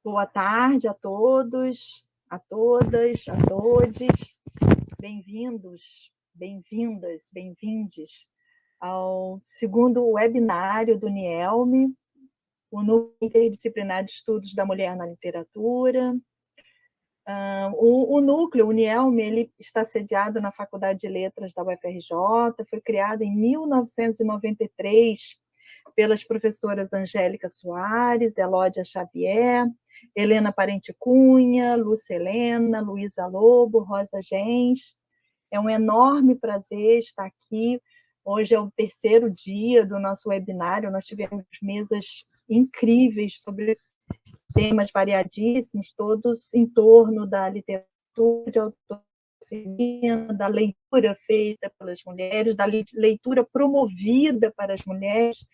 Boa tarde a todos, a todas, a todes. Bem-vindos, bem-vindas, bem-vindes ao segundo webinário do NIELM, o Núcleo Interdisciplinar de Estudos da Mulher na Literatura. O núcleo, o NIELM, ele está sediado na Faculdade de Letras da UFRJ, foi criado em 1993 pelas professoras Angélica Soares, Elódia Xavier, Helena Parente Cunha, Lúcia Helena, Luísa Lobo, Rosa Gens. É um enorme prazer estar aqui. Hoje é o terceiro dia do nosso webinário, nós tivemos mesas incríveis sobre temas variadíssimos, todos em torno da literatura de autor feminina, da leitura feita pelas mulheres, da leitura promovida para as mulheres.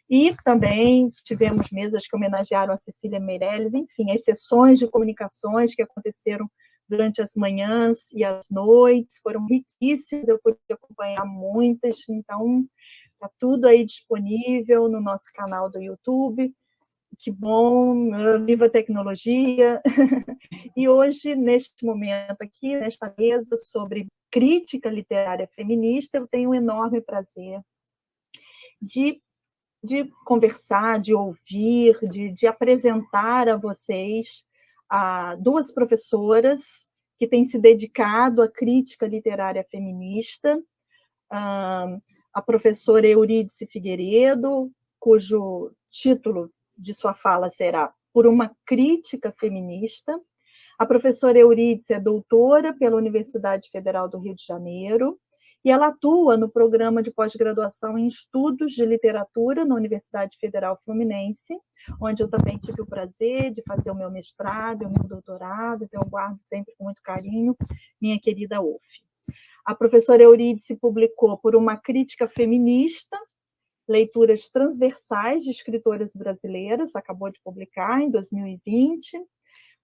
E também tivemos mesas que homenagearam a Cecília Meirelles, enfim, as sessões de comunicações que aconteceram durante as manhãs e as noites foram riquíssimas, eu pude acompanhar muitas, então está tudo aí disponível no nosso canal do YouTube. Que bom, viva a tecnologia! E hoje, neste momento aqui, nesta mesa sobre crítica literária feminista, eu tenho um enorme prazer de conversar, de ouvir, de apresentar a vocês duas professoras que têm se dedicado à crítica literária feminista, a professora Eurídice Figueiredo, cujo título de sua fala será Por uma Crítica Feminista. A professora Eurídice é doutora pela Universidade Federal do Rio de Janeiro, e ela atua no programa de pós-graduação em Estudos de Literatura na Universidade Federal Fluminense, onde eu também tive o prazer de fazer o meu mestrado e o meu doutorado, então eu guardo sempre com muito carinho minha querida UF. A professora Eurídice publicou Por uma Crítica Feminista, Leituras Transversais de Escritoras Brasileiras, acabou de publicar em 2020.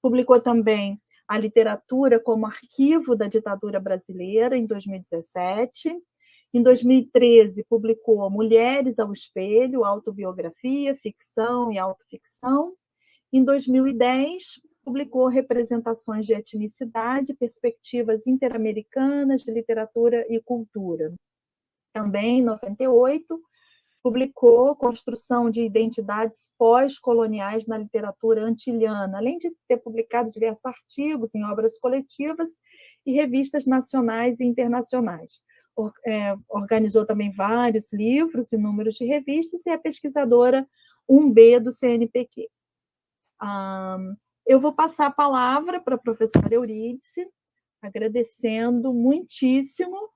Publicou também A Literatura como Arquivo da Ditadura Brasileira, em 2017. Em 2013, publicou Mulheres ao Espelho, Autobiografia, Ficção e Autoficção. Em 2010, publicou Representações de Etnicidade, Perspectivas Interamericanas de Literatura e Cultura. Também, em 98, publicou Construção de Identidades Pós-Coloniais na Literatura Antilhana, além de ter publicado diversos artigos em obras coletivas e revistas nacionais e internacionais. Organizou também vários livros e números de revistas e é pesquisadora 1B do CNPq. Eu vou passar a palavra para a professora Eurídice, agradecendo muitíssimo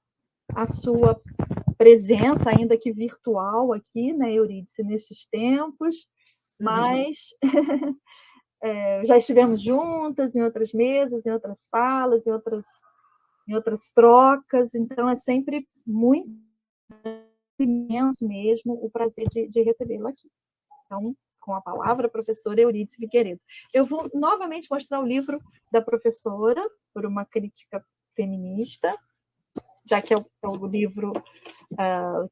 a sua presença, ainda que virtual aqui, né, Eurídice, nestes tempos, mas já estivemos juntas em outras mesas, em outras falas, em outras trocas, então é sempre muito imenso mesmo o prazer de recebê-la aqui. Então, com a palavra, a professora Eurídice Figueiredo. Eu vou novamente mostrar o livro da professora, Por uma Crítica Feminista, já que é o livro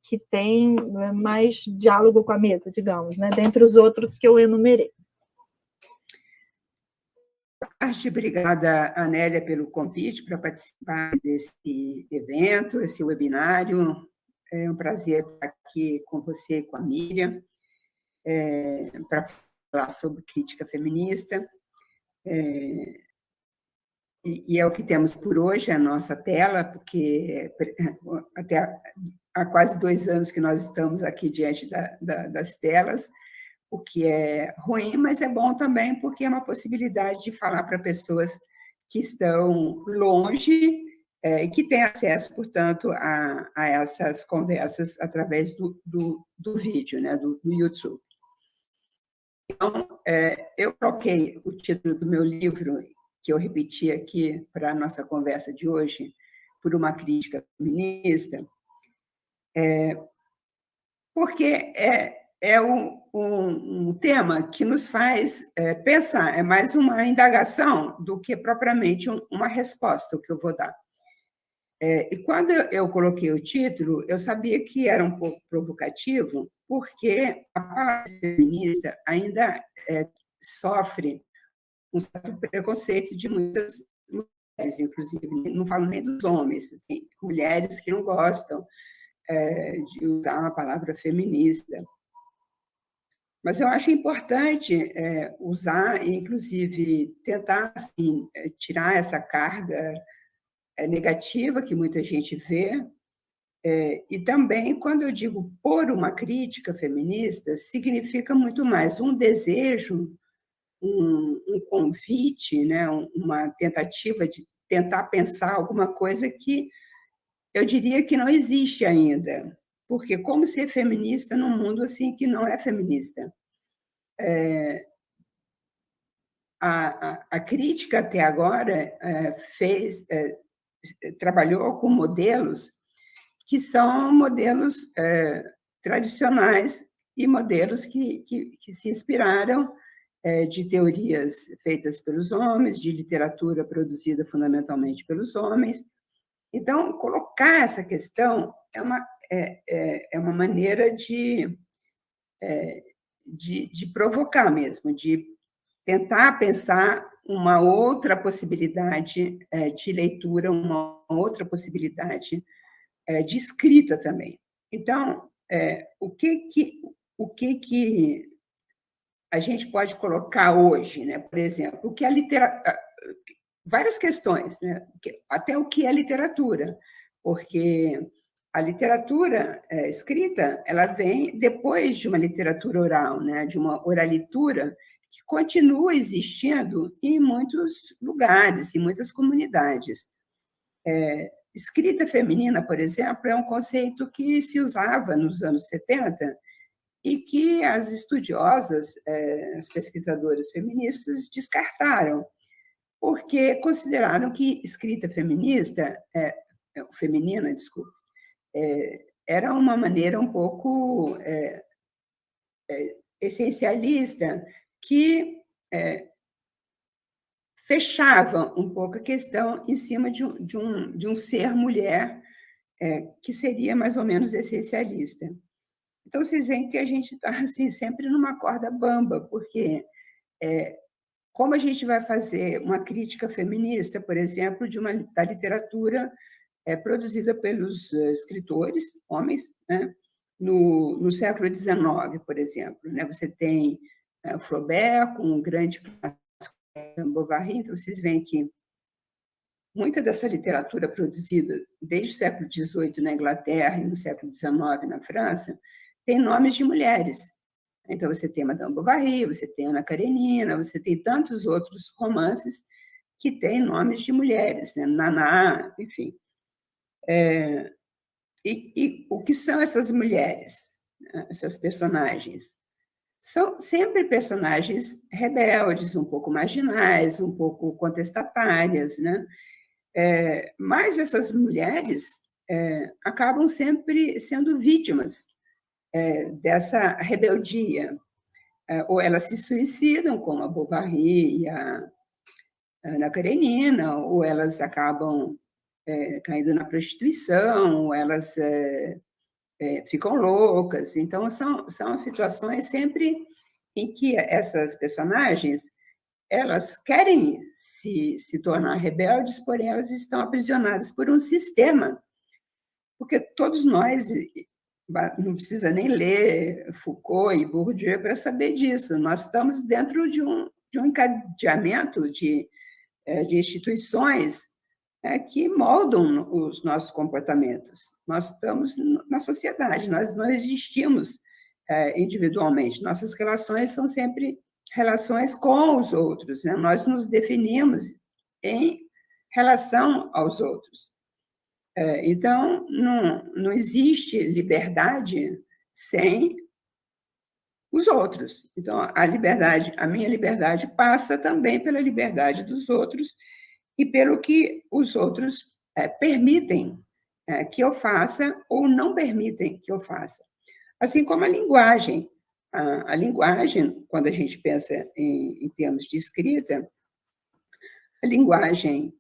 que tem mais diálogo com a mesa, digamos, né, dentre os outros que eu enumerei. Obrigada, Anélia, pelo convite para participar desse evento, esse webinário. É um prazer estar aqui com você e com a Miriam, para falar sobre crítica feminista. E é o que temos por hoje, a nossa tela, porque até há quase 2 anos que nós estamos aqui diante das telas, o que é ruim, mas é bom também, porque é uma possibilidade de falar para pessoas que estão longe e que têm acesso, portanto, a essas conversas através do vídeo, né, do YouTube. Então, eu coloquei o título do meu livro, que eu repeti aqui para a nossa conversa de hoje, Por uma Crítica Feminista, porque é um tema que nos faz pensar, é mais uma indagação do que propriamente uma resposta que eu vou dar. E quando eu coloquei o título, eu sabia que era um pouco provocativo, porque a palavra feminista ainda sofre um certo preconceito de muitas mulheres, inclusive, não falo nem dos homens, tem mulheres que não gostam de usar a palavra feminista. Mas eu acho importante usar, inclusive, tentar assim, tirar essa carga negativa que muita gente vê. E também, quando eu digo por uma crítica feminista, significa muito mais um desejo, um convite, né? Uma tentativa de tentar pensar alguma coisa que eu diria que não existe ainda. Porque como ser feminista num mundo assim que não é feminista? A crítica até agora trabalhou com modelos que são modelos tradicionais e modelos que se inspiraram de teorias feitas pelos homens, de literatura produzida fundamentalmente pelos homens. Então, colocar essa questão é uma maneira de provocar mesmo, de tentar pensar uma outra possibilidade de leitura, uma outra possibilidade de escrita também. Então, o que a gente pode colocar hoje, né? Por exemplo, o que a literatura, várias questões, né? Até o que é literatura, porque a literatura escrita ela vem depois de uma literatura oral, né? De uma oralitura que continua existindo em muitos lugares, em muitas comunidades. Escrita feminina, por exemplo, é um conceito que se usava nos anos 70 e que as estudiosas, as pesquisadoras feministas descartaram, porque consideraram que escrita feminina, desculpa, era uma maneira um pouco essencialista que fechava um pouco a questão em cima de um ser mulher que seria mais ou menos essencialista. Então, vocês veem que a gente está assim, sempre numa corda bamba, porque como a gente vai fazer uma crítica feminista, por exemplo, da literatura produzida pelos escritores, homens, né? No século XIX, por exemplo, né? Você tem Flaubert, com um grande clássico, Bovary, então vocês veem que muita dessa literatura produzida desde o século XVIII na Inglaterra e no século XIX na França tem nomes de mulheres. Então, você tem Madame Bovary, você tem Ana Karenina, você tem tantos outros romances que têm nomes de mulheres, né? Naná, enfim. E o que são essas mulheres, essas personagens? São sempre personagens rebeldes, um pouco marginais, um pouco contestatárias, né? Mas essas mulheres acabam sempre sendo vítimas dessa rebeldia. Ou elas se suicidam, como a Bovary e a Ana Karenina, ou elas acabam caindo na prostituição, ou elas ficam loucas. Então, são situações sempre em que essas personagens elas querem se tornar rebeldes, porém elas estão aprisionadas por um sistema. Porque todos nós, não precisa nem ler Foucault e Bourdieu para saber disso, nós estamos dentro de um encadeamento de instituições que moldam os nossos comportamentos. Nós estamos na sociedade, nós não existimos individualmente, nossas relações são sempre relações com os outros, né? Nós nos definimos em relação aos outros. Então, não existe liberdade sem os outros. Então, a minha liberdade passa também pela liberdade dos outros e pelo que os outros permitem que eu faça ou não permitem que eu faça. Assim como a linguagem. A linguagem, quando a gente pensa em termos de escrita, a linguagem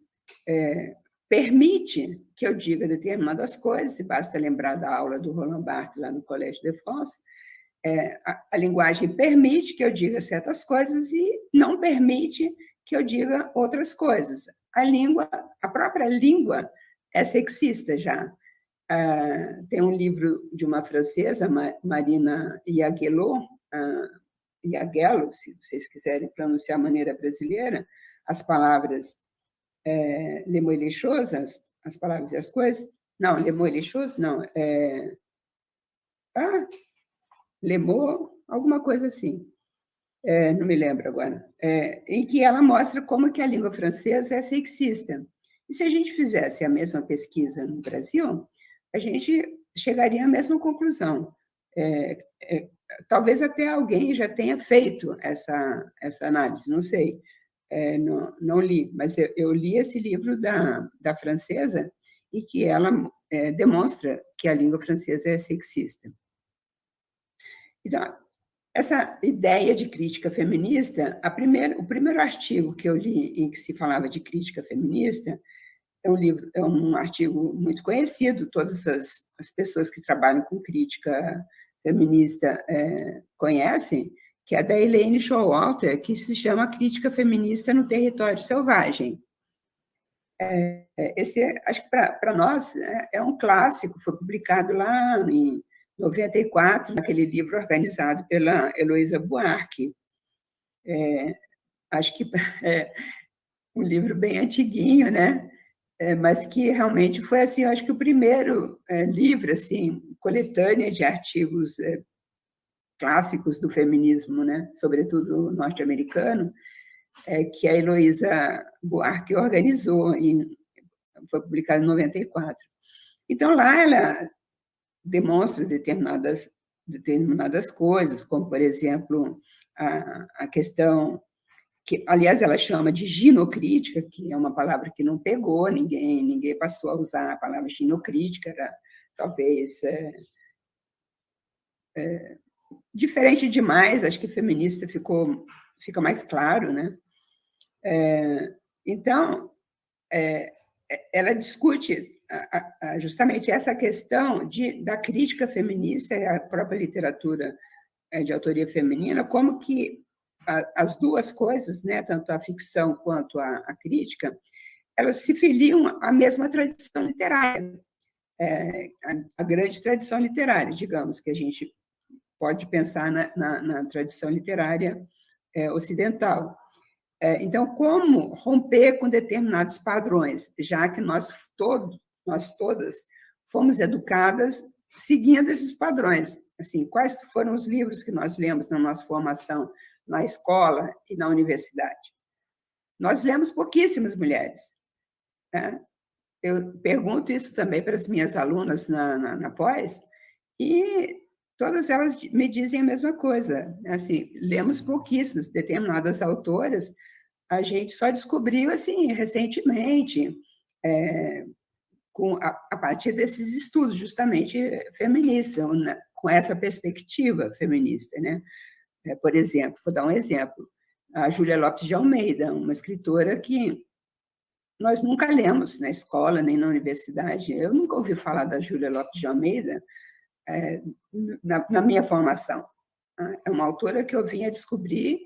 permite que eu diga determinadas coisas, e basta lembrar da aula do Roland Barthes lá no Collège de France, a linguagem permite que eu diga certas coisas e não permite que eu diga outras coisas. A própria língua é sexista já. Tem um livro de uma francesa, Marina Iaguello, se vocês quiserem pronunciar de maneira brasileira, as palavras les mots et les choses, as palavras e as coisas. Não, les mots et les choses, não. Les mots, alguma coisa assim. Não me lembro agora. Em que ela mostra como que a língua francesa é sexista. E se a gente fizesse a mesma pesquisa no Brasil, a gente chegaria à mesma conclusão. Talvez até alguém já tenha feito essa análise, não sei, não li, mas eu li esse livro da francesa e que ela demonstra que a língua francesa é sexista. Então, essa ideia de crítica feminista, o primeiro artigo que eu li em que se falava de crítica feminista é um artigo muito conhecido, todas as pessoas que trabalham com crítica feminista conhecem, que é da Elaine Showalter, que se chama Crítica Feminista no Território Selvagem. Esse, acho que para nós é um clássico, foi publicado lá em 94, naquele livro organizado pela Heloísa Buarque. Acho que é um livro bem antiguinho, né? Mas que realmente foi assim, acho que o primeiro livro assim, coletânea de artigos clássicos do feminismo, né? Sobretudo norte-americano, que a Heloísa Buarque organizou, foi publicado em 94. Então, lá ela demonstra determinadas coisas, como, por exemplo, a questão que, aliás, ela chama de ginocrítica, que é uma palavra que não pegou, ninguém passou a usar a palavra ginocrítica, era talvez diferente demais, acho que feminista fica mais claro, né? Então, ela discute justamente essa questão da crítica feminista e a própria literatura de autoria feminina, como que as duas coisas, né, tanto a ficção quanto a crítica, elas se filiam à mesma tradição literária, a grande tradição literária, digamos, que a gente pode pensar na tradição literária ocidental. Então, como romper com determinados padrões, já que nós todas fomos educadas seguindo esses padrões? Assim, quais foram os livros que nós lemos na nossa formação na escola e na universidade? Nós lemos pouquíssimas mulheres. Eu pergunto isso também para as minhas alunas na pós, e todas elas me dizem a mesma coisa. Assim, lemos pouquíssimas, determinadas autoras, a gente só descobriu assim recentemente, a partir desses estudos justamente feministas, com essa perspectiva feminista, né? Por exemplo, vou dar um exemplo, a Júlia Lopes de Almeida, uma escritora que nós nunca lemos na escola nem na universidade. Eu nunca ouvi falar da Júlia Lopes de Almeida na minha formação. É uma autora que eu vim a descobrir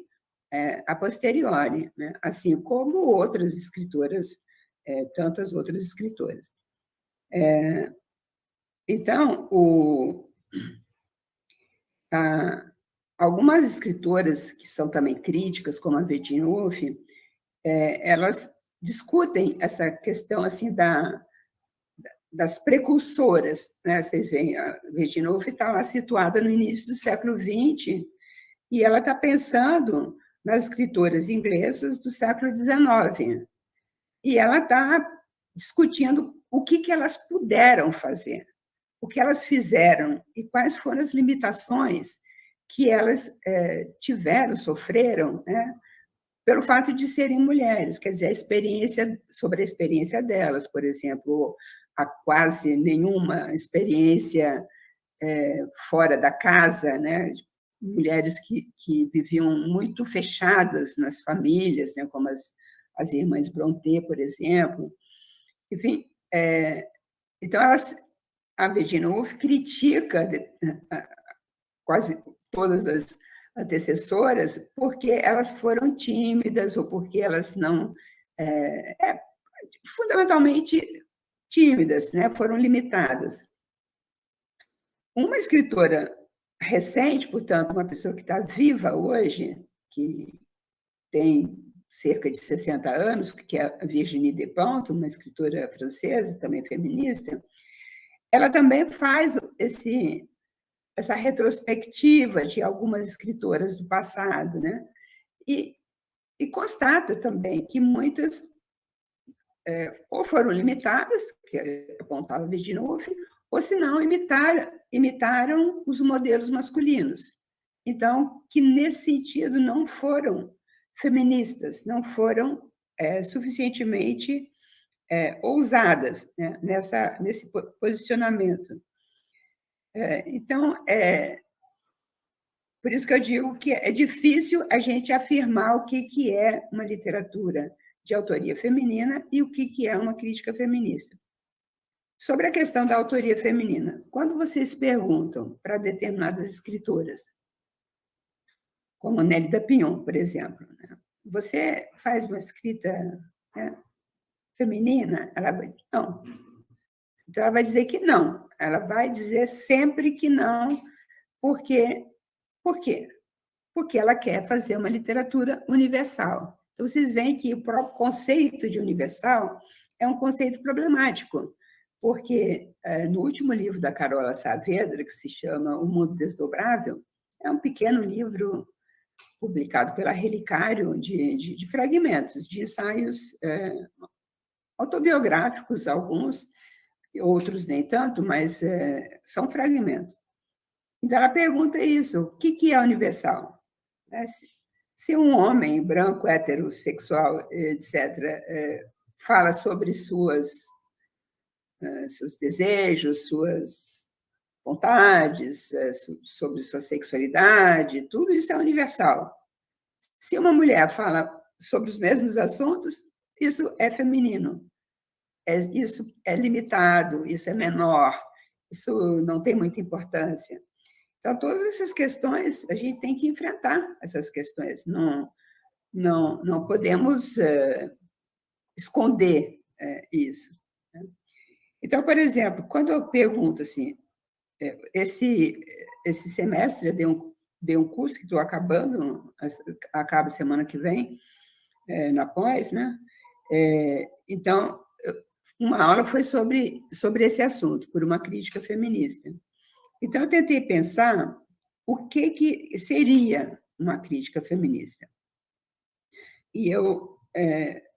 a posteriori, né? Assim como outras escritoras, tantas outras escritoras. Então, algumas escritoras que são também críticas, como a Virginia Woolf, elas discutem essa questão assim das precursoras, né? Vocês veem, a Virginia Woolf está lá situada no início do século XX e ela está pensando nas escritoras inglesas do século XIX. E ela está discutindo o que elas puderam fazer, o que elas fizeram e quais foram as limitações que elas sofreram, né, pelo fato de serem mulheres, quer dizer, sobre a experiência delas, por exemplo, a quase nenhuma experiência fora da casa, né, mulheres que viviam muito fechadas nas famílias, né, como as irmãs Brontë, por exemplo. Enfim, então a Virginia Woolf critica quase todas antecessoras porque elas foram tímidas ou porque elas não... fundamentalmente tímidas, né? Foram limitadas. Uma escritora recente, portanto, uma pessoa que está viva hoje, que tem cerca de 60 anos, que é a Virginie Despentes, uma escritora francesa, também feminista, ela também faz essa retrospectiva de algumas escritoras do passado, né? E constata também que muitas ou foram limitadas, que apontava Virginia Woolf, ou se não, imitaram os modelos masculinos. Então, que nesse sentido não foram feministas, não foram suficientemente ousadas, né, nesse posicionamento. Então, por isso que eu digo que é difícil a gente afirmar o que é uma literatura de autoria feminina e o que é uma crítica feminista. Sobre a questão da autoria feminina, quando vocês perguntam para determinadas escritoras, como Nélida Pinhon, por exemplo, né? Você faz uma escrita, né, feminina? Ela vai dizer não. Então, ela vai dizer que não. Ela vai dizer sempre que não. Por quê? Porque ela quer fazer uma literatura universal. Então, vocês veem que o próprio conceito de universal é um conceito problemático, porque no último livro da Carola Saavedra, que se chama O Mundo Desdobrável, é um pequeno livro publicado pela Relicário de fragmentos, de ensaios autobiográficos, alguns, outros nem tanto, mas são fragmentos. Então, ela pergunta isso, o que é universal? Se um homem branco, heterossexual, etc., fala sobre seus desejos, suas vontades, sobre sua sexualidade, tudo isso é universal. Se uma mulher fala sobre os mesmos assuntos, isso é feminino, isso é limitado, isso é menor, isso não tem muita importância. Então, todas essas questões, a gente tem que enfrentar essas questões. Não podemos esconder isso. Então, por exemplo, quando eu pergunto assim, esse semestre eu dei um curso que estou acabando, acaba semana que vem, na pós, né? Então, uma aula foi sobre esse assunto, por uma crítica feminista. Então, eu tentei pensar o que seria uma crítica feminista. E eu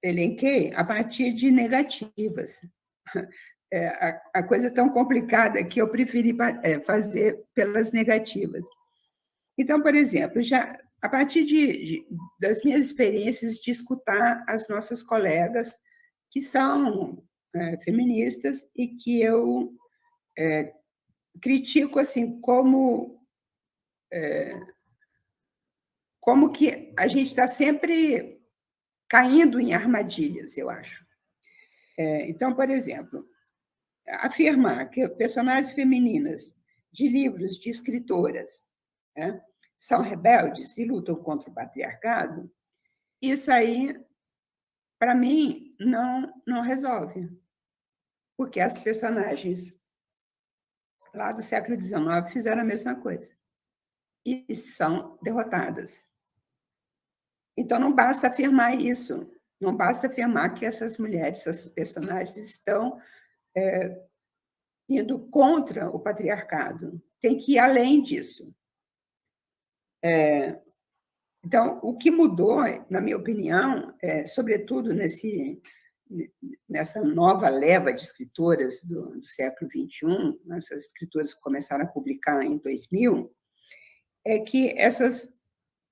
elenquei a partir de negativas. A coisa é tão complicada que eu preferi fazer pelas negativas. Então, por exemplo, já a partir das minhas experiências de escutar as nossas colegas que são feministas e que eu critico assim como que a gente está sempre caindo em armadilhas, eu acho. Então, por exemplo, afirmar que personagens femininas de livros de escritoras, né, são rebeldes e lutam contra o patriarcado, isso aí, para mim, não resolve. Porque as personagens lá do século XIX fizeram a mesma coisa. E são derrotadas. Então, não basta afirmar isso. Não basta afirmar que essas mulheres, essas personagens, estão indo contra o patriarcado. Tem que ir além disso. Então, o que mudou, na minha opinião, sobretudo nessa nova leva de escritoras do século XXI, essas escritoras que começaram a publicar em 2000, é que essas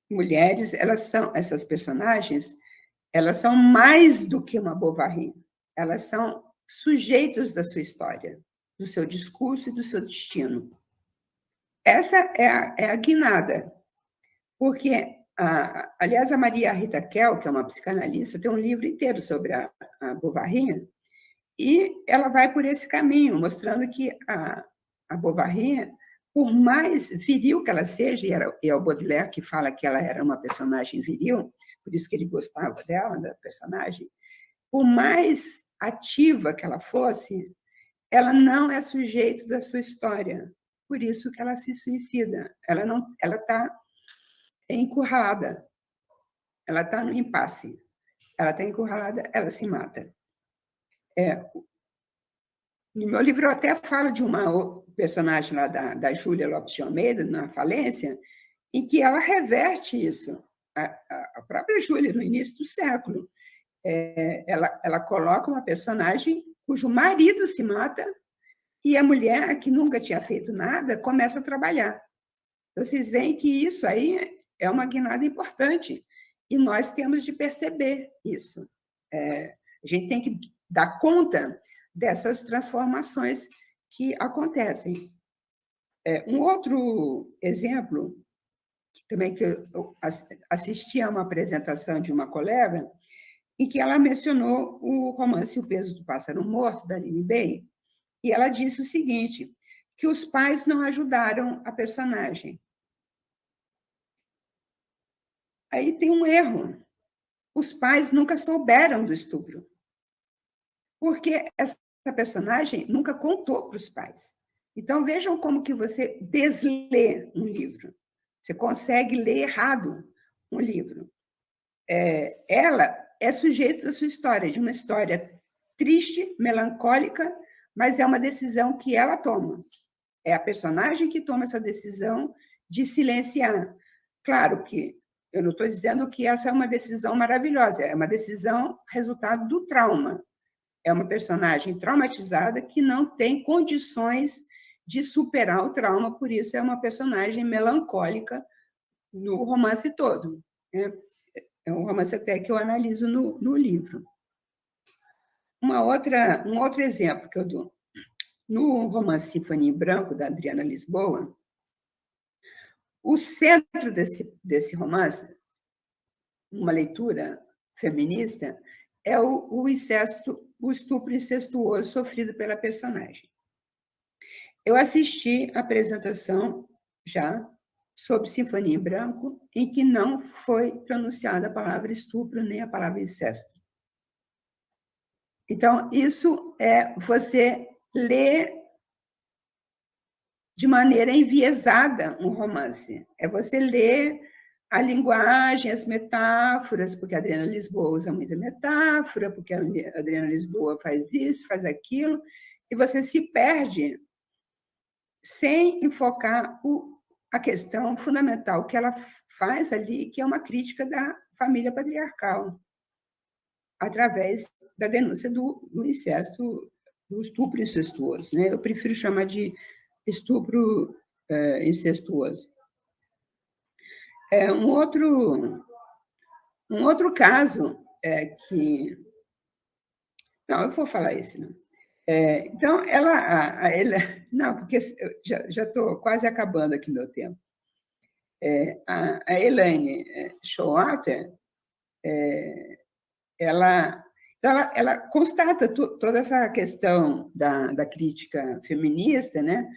mulheres, essas personagens, elas são mais do que uma Bovary. Elas são sujeitos da sua história, do seu discurso e do seu destino. Essa é a guinada, porque, aliás, a Maria Rita Kell, que é uma psicanalista, tem um livro inteiro sobre a Bovary, e ela vai por esse caminho, mostrando que a Bovary, por mais viril que ela seja, e é o Baudelaire que fala que ela era uma personagem viril, por isso que ele gostava dela, da personagem, por mais ativa que ela fosse, ela não é sujeito da sua história. Por isso que ela se suicida. Ela está encurralada. Ela está no impasse. Ela está encurralada, ela se mata. No meu livro eu até falo de uma personagem lá da Júlia Lopes de Almeida, na Falência, em que ela reverte isso. A própria Júlia, no início do século, ela coloca uma personagem cujo marido se mata e a mulher, que nunca tinha feito nada, começa a trabalhar. Então, vocês veem que isso aí é uma guinada importante e nós temos de perceber isso. A gente tem que dar conta dessas transformações que acontecem. Um outro exemplo, também que eu assisti a uma apresentação de uma colega, em que ela mencionou o romance O Peso do Pássaro Morto, da Aline Bay, e ela disse o seguinte, que os pais não ajudaram a personagem. Aí tem um erro. Os pais nunca souberam do estupro, porque essa personagem nunca contou para os pais. Então, vejam como que você deslê um livro. Você consegue ler errado um livro. Ela é sujeito da sua história, de uma história triste, melancólica, mas é uma decisão que ela toma. É a personagem que toma essa decisão de silenciar. Claro que eu não estou dizendo que essa é uma decisão maravilhosa, é uma decisão resultado do trauma. É uma personagem traumatizada que não tem condições de superar o trauma, por isso é uma personagem melancólica no romance todo. É um romance até que eu analiso no livro. Um outro exemplo que eu dou. No romance Sinfonia em Branco, da Adriana Lisboa, o centro desse romance, uma leitura feminista, é o estupro incestuoso sofrido pela personagem. Eu assisti a apresentação já sobre Sinfonia em Branco, em que não foi pronunciada a palavra estupro nem a palavra incesto. Então, isso é você ler de maneira enviesada um romance. É você ler a linguagem, as metáforas, porque a Adriana Lisboa usa muita metáfora, porque a Adriana Lisboa faz isso, faz aquilo, e você se perde sem enfocar a questão fundamental que ela faz ali, que é uma crítica da família patriarcal, através da denúncia do incesto, do estupro incestuoso. Né? Eu prefiro chamar de estupro incestuoso. Um outro caso que... Não, eu vou falar esse, não. Então, ela... Não, porque já estou quase acabando aqui meu tempo. A Elaine Showalter, ela constata toda essa questão da crítica feminista, né?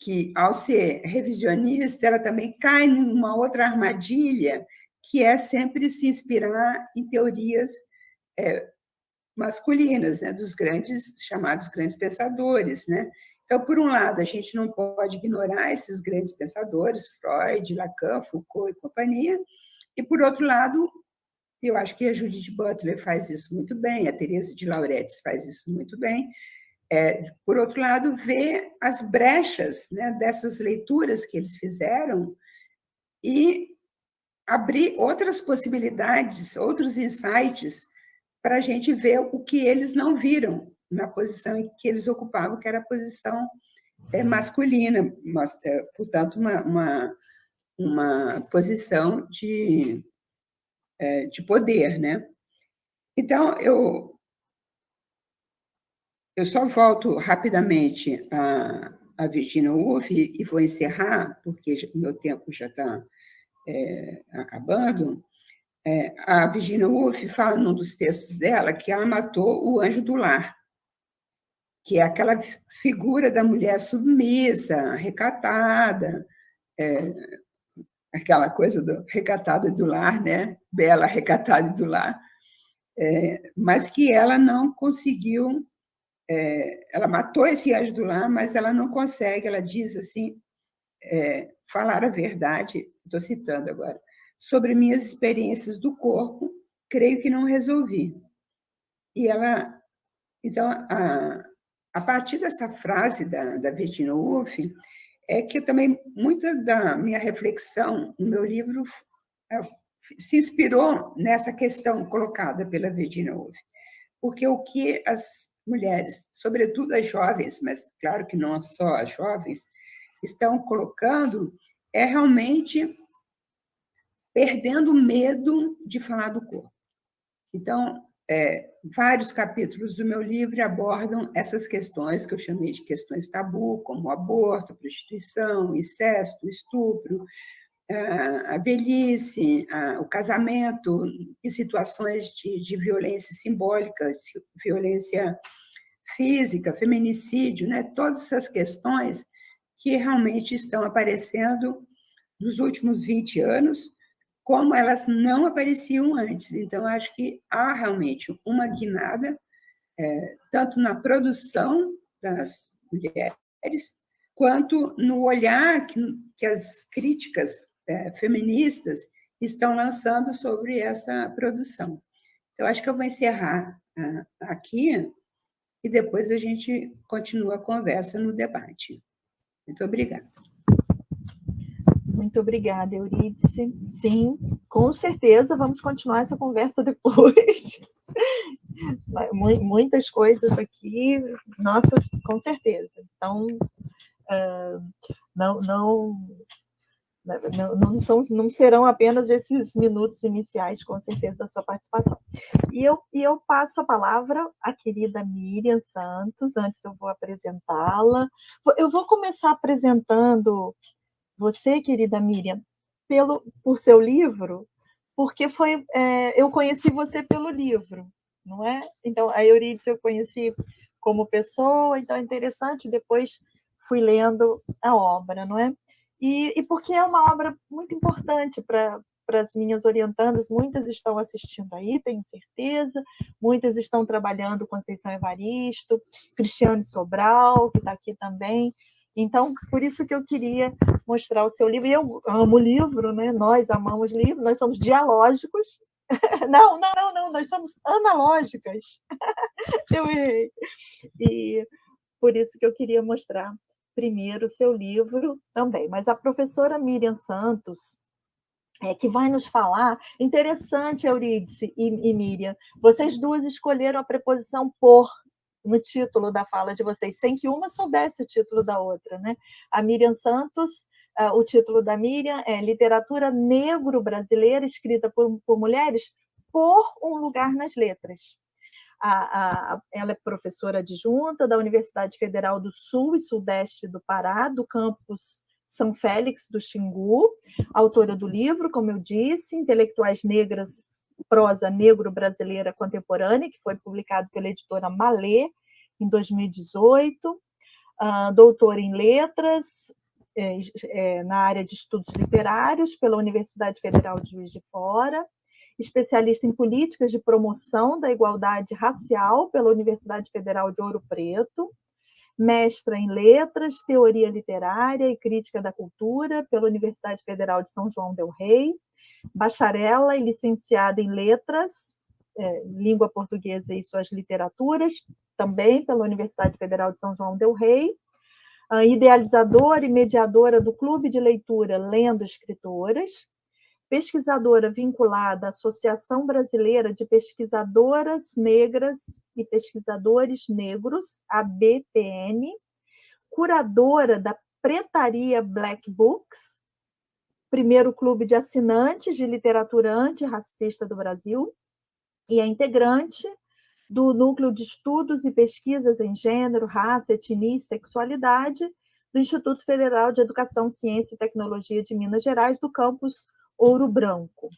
Que, ao ser revisionista, ela também cai numa outra armadilha, que é sempre se inspirar em teorias masculinas, né, dos chamados grandes pensadores. Né? Então, por um lado, a gente não pode ignorar esses grandes pensadores, Freud, Lacan, Foucault e companhia, e, por outro lado, eu acho que a Judith Butler faz isso muito bem, a Teresa de Lauretis faz isso muito bem, por outro lado, ver as brechas, né, dessas leituras que eles fizeram e abrir outras possibilidades, outros insights, para a gente ver o que eles não viram na posição em que eles ocupavam, que era a posição masculina, portanto, uma posição de poder. Né? Então, eu só volto rapidamente a Virginia Woolf e vou encerrar, porque o meu tempo já está acabando. A Virginia Woolf fala num dos textos dela que ela matou o anjo do lar, que é aquela figura da mulher submissa, recatada, aquela coisa do recatada do lar, né? Bela, recatada do lar, mas que ela não conseguiu, ela matou esse anjo do lar, mas ela não consegue, ela diz assim, falar a verdade, estou citando agora, sobre minhas experiências do corpo, creio que não resolvi. E ela, então, a partir dessa frase da Virginia Woolf, é que também muita da minha reflexão no meu livro se inspirou nessa questão colocada pela Virginia Woolf, porque o que as mulheres, sobretudo as jovens, mas claro que não só as jovens, estão colocando é realmente perdendo o medo de falar do corpo. Então, vários capítulos do meu livro abordam essas questões que eu chamei de questões tabu, como aborto, prostituição, incesto, estupro, a velhice, o casamento, em situações de violência simbólica, violência física, feminicídio, né? Todas essas questões que realmente estão aparecendo nos últimos 20 anos, como elas não apareciam antes. Então, acho que há realmente uma guinada, tanto na produção das mulheres, quanto no olhar que as críticas feministas estão lançando sobre essa produção. Então, acho que eu vou encerrar aqui e depois a gente continua a conversa no debate. Muito obrigada. Muito obrigada, Eurídice. Sim, com certeza vamos continuar essa conversa depois. Muitas coisas aqui, nossa, com certeza. Então, não serão apenas esses minutos iniciais, com certeza, da sua participação. E eu passo a palavra à querida Miriam Santos, antes eu vou apresentá-la. Eu vou começar apresentando você, querida Miriam, por seu livro, porque eu conheci você pelo livro, não é? Então, a Eurídice eu conheci como pessoa, então é interessante, depois fui lendo a obra, não é? E porque é uma obra muito importante para as minhas orientandas, muitas estão assistindo aí, tenho certeza, muitas estão trabalhando com Conceição Evaristo, Cristiane Sobral, que está aqui também. Então, por isso que eu queria mostrar o seu livro. E eu amo livro, né? Nós amamos livro, nós somos dialógicos. Não, nós somos analógicas. Eu errei. E por isso que eu queria mostrar primeiro o seu livro também. Mas a professora Miriam Santos, que vai nos falar, interessante, Eurídice e Miriam, vocês duas escolheram a preposição por no título da fala de vocês, sem que uma soubesse o título da outra, né? A Miriam Santos, o título da Miriam é Literatura Negro-Brasileira, escrita por mulheres, por um lugar nas letras. Ela é professora adjunta da Universidade Federal do Sul e Sudeste do Pará, do campus São Félix do Xingu, autora do livro, como eu disse, Intelectuais Negras, Prosa Negro-Brasileira Contemporânea, que foi publicado pela editora Malê, em 2018, doutora em Letras, na área de Estudos Literários, pela Universidade Federal de Juiz de Fora, especialista em Políticas de Promoção da Igualdade Racial, pela Universidade Federal de Ouro Preto, mestra em Letras, Teoria Literária e Crítica da Cultura, pela Universidade Federal de São João del Rei, bacharela e licenciada em Letras, Língua Portuguesa e Suas Literaturas, também pela Universidade Federal de São João del Rei, idealizadora e mediadora do Clube de Leitura Lendo Escritoras, pesquisadora vinculada à Associação Brasileira de Pesquisadoras Negras e Pesquisadores Negros, ABPN, curadora da Pretaria Black Books, primeiro clube de assinantes de literatura antirracista do Brasil, e é integrante do Núcleo de Estudos e Pesquisas em Gênero, Raça, Etnia e Sexualidade do Instituto Federal de Educação, Ciência e Tecnologia de Minas Gerais, do campus Ouro Branco.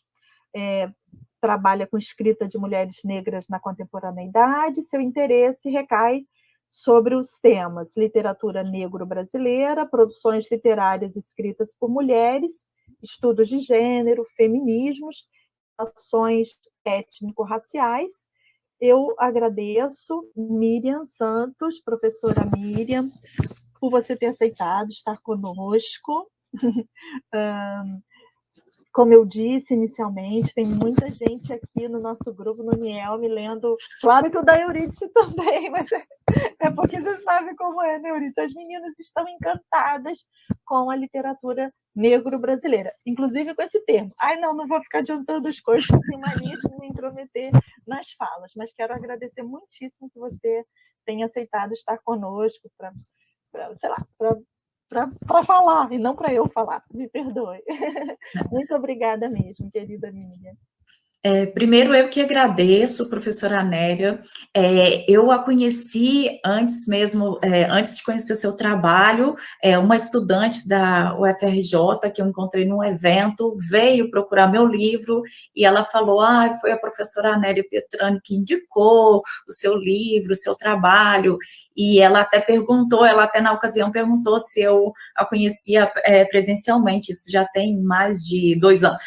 Trabalha com escrita de mulheres negras na contemporaneidade, seu interesse recai sobre os temas literatura negro-brasileira, produções literárias escritas por mulheres, estudos de gênero, feminismos, ações étnico-raciais. Eu agradeço, Miriam Santos, professora Miriam, por você ter aceitado estar conosco. Como eu disse inicialmente, tem muita gente aqui no nosso grupo, no Niel, me lendo. Claro que o da Eurídice também, mas é porque você sabe como é, né, Eurídice? As meninas estão encantadas com a literatura negro-brasileira, inclusive com esse termo. Ai, não vou ficar adiantando as coisas, sem mania de me intrometer nas falas, mas quero agradecer muitíssimo que você tenha aceitado estar conosco para sei lá, para falar, e não para eu falar, me perdoe. Muito obrigada mesmo, querida Miriam. Primeiro, eu que agradeço, professora Anélia. Eu a conheci antes mesmo, antes de conhecer o seu trabalho, uma estudante da UFRJ, que eu encontrei num evento, veio procurar meu livro, e ela falou, foi a professora Anélia Petrani que indicou o seu livro, o seu trabalho, e ela até na ocasião perguntou se eu a conhecia presencialmente, isso já tem mais de 2 anos.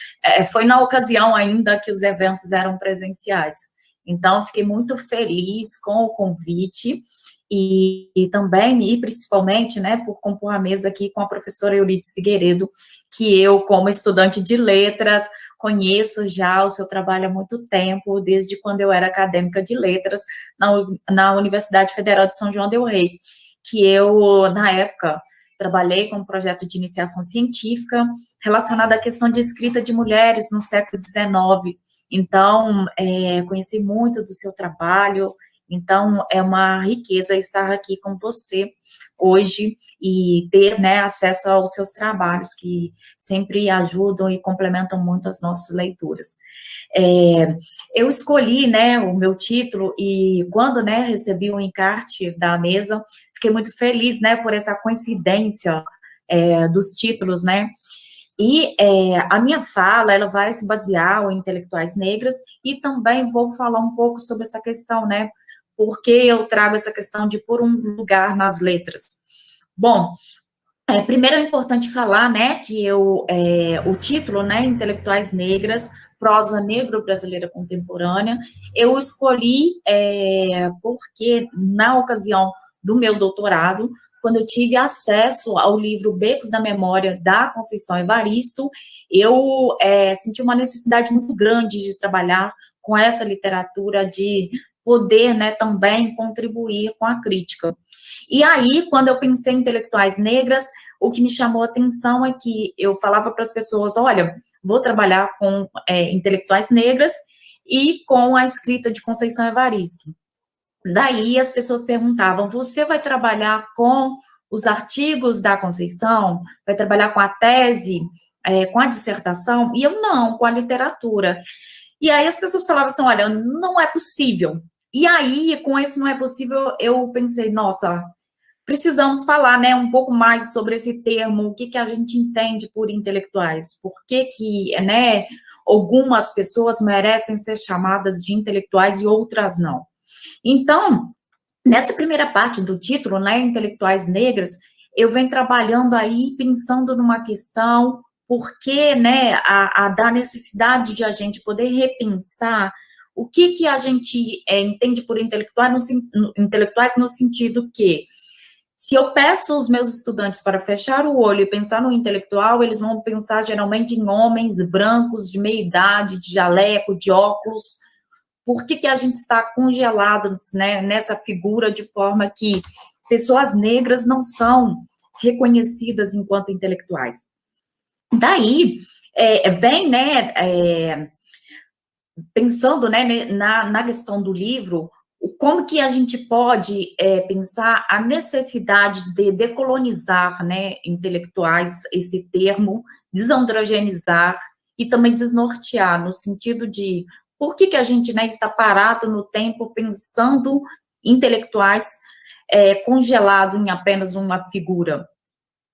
Foi na ocasião ainda que os eventos eram presenciais. Então, fiquei muito feliz com o convite e também, e principalmente, né, por compor a mesa aqui com a professora Eurídice Figueiredo, que eu, como estudante de letras, conheço já o seu trabalho há muito tempo, desde quando eu era acadêmica de letras na Universidade Federal de São João del Rei, que eu, na época, trabalhei com um projeto de iniciação científica relacionado à questão de escrita de mulheres no século XIX. Então, conheci muito do seu trabalho, então é uma riqueza estar aqui com você hoje e ter, né, acesso aos seus trabalhos, que sempre ajudam e complementam muito as nossas leituras. Eu escolhi, né, o meu título e quando, né, recebi o encarte da mesa, fiquei muito feliz, né, por essa coincidência dos títulos, né, e a minha fala, ela vai se basear em intelectuais negras e também vou falar um pouco sobre essa questão, né, porque eu trago essa questão de por um lugar nas letras. Bom, primeiro é importante falar, né, que o título, né, Intelectuais Negras, prosa negro-brasileira contemporânea, eu escolhi porque, na ocasião do meu doutorado, quando eu tive acesso ao livro Becos da Memória, da Conceição Evaristo, eu senti uma necessidade muito grande de trabalhar com essa literatura, de poder, né, também contribuir com a crítica. E aí, quando eu pensei em intelectuais negras, o que me chamou a atenção é que eu falava para as pessoas, olha, vou trabalhar com intelectuais negras e com a escrita de Conceição Evaristo. Daí as pessoas perguntavam, você vai trabalhar com os artigos da Conceição? Vai trabalhar com a tese, com a dissertação? E eu, não, com a literatura. E aí as pessoas falavam assim, olha, não é possível. E aí, com esse não é possível, eu pensei, nossa, precisamos falar, né, um pouco mais sobre esse termo, o que a gente entende por intelectuais, por que, né, algumas pessoas merecem ser chamadas de intelectuais e outras não. Então, nessa primeira parte do título, né, Intelectuais Negras, eu venho trabalhando aí, pensando numa questão, porque, né, da necessidade de a gente poder repensar o que a gente entende por intelectuais no sentido que, se eu peço os meus estudantes para fechar o olho e pensar no intelectual, eles vão pensar geralmente em homens brancos, de meia idade, de jaleco, de óculos. Por que a gente está congelado, né, nessa figura de forma que pessoas negras não são reconhecidas enquanto intelectuais? Daí, vem, né, pensando, né, na questão do livro, como que a gente pode pensar a necessidade de decolonizar, né, intelectuais, esse termo, desandrogenizar e também desnortear, no sentido de por que a gente, né, está parado no tempo pensando intelectuais congelado em apenas uma figura,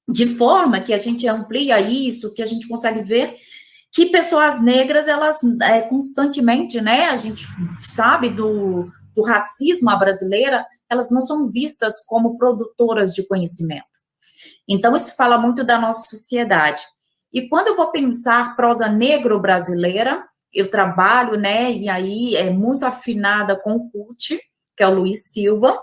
de forma que a gente amplia isso, que a gente consegue ver que pessoas negras, elas constantemente, né, a gente sabe do racismo à brasileira, elas não são vistas como produtoras de conhecimento. Então, isso fala muito da nossa sociedade. E quando eu vou pensar prosa negro-brasileira, eu trabalho, né, e aí é muito afinada com o CUT, que é o Luiz Silva,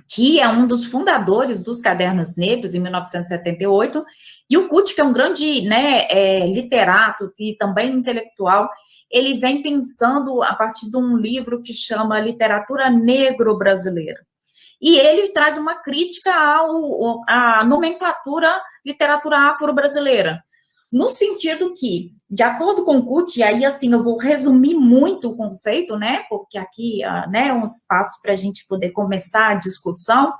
que é um dos fundadores dos Cadernos Negros, em 1978, e o CUT, que é um grande, né, literato e também intelectual, ele vem pensando a partir de um livro que chama Literatura Negro-Brasileira. E ele traz uma crítica à nomenclatura literatura afro-brasileira, no sentido que, de acordo com o CUT, e aí, assim, eu vou resumir muito o conceito, né, porque aqui, né, é um espaço para a gente poder começar a discussão,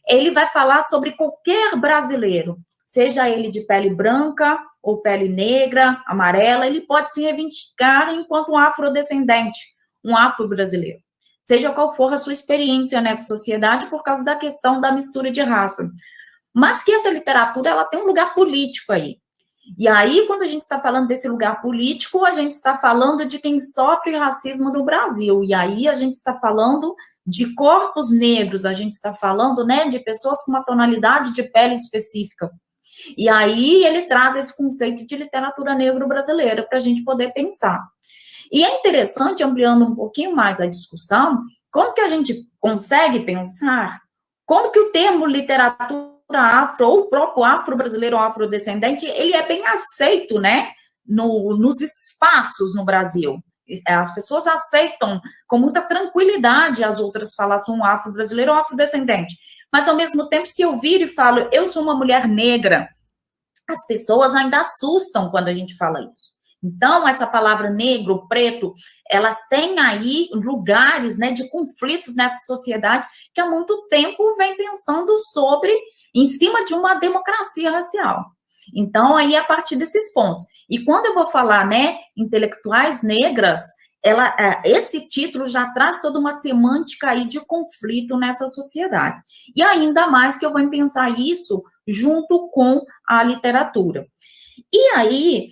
ele vai falar sobre qualquer brasileiro, seja ele de pele branca ou pele negra, amarela, ele pode se reivindicar enquanto um afrodescendente, um afro-brasileiro, seja qual for a sua experiência nessa sociedade por causa da questão da mistura de raça. Mas que essa literatura, ela tem um lugar político aí. E aí, quando a gente está falando desse lugar político, a gente está falando de quem sofre racismo no Brasil. E aí, a gente está falando de corpos negros, a gente está falando, né, de pessoas com uma tonalidade de pele específica. E aí, ele traz esse conceito de literatura negro-brasileira para a gente poder pensar. E é interessante, ampliando um pouquinho mais a discussão, como que a gente consegue pensar, como que o termo literatura afro, ou o próprio afro-brasileiro ou afrodescendente, ele é bem aceito, né, nos espaços no Brasil. As pessoas aceitam com muita tranquilidade as outras falarem um afro-brasileiro ou afrodescendente. Mas, ao mesmo tempo, se eu vir e falo, eu sou uma mulher negra, as pessoas ainda assustam quando a gente fala isso. Então, essa palavra negro, preto, elas têm aí lugares, né, de conflitos nessa sociedade que há muito tempo vem pensando sobre, em cima de uma democracia racial. Então, aí, a partir desses pontos. E quando eu vou falar, né, intelectuais negras, esse título já traz toda uma semântica aí de conflito nessa sociedade. E ainda mais que eu vou pensar isso junto com a literatura. E aí,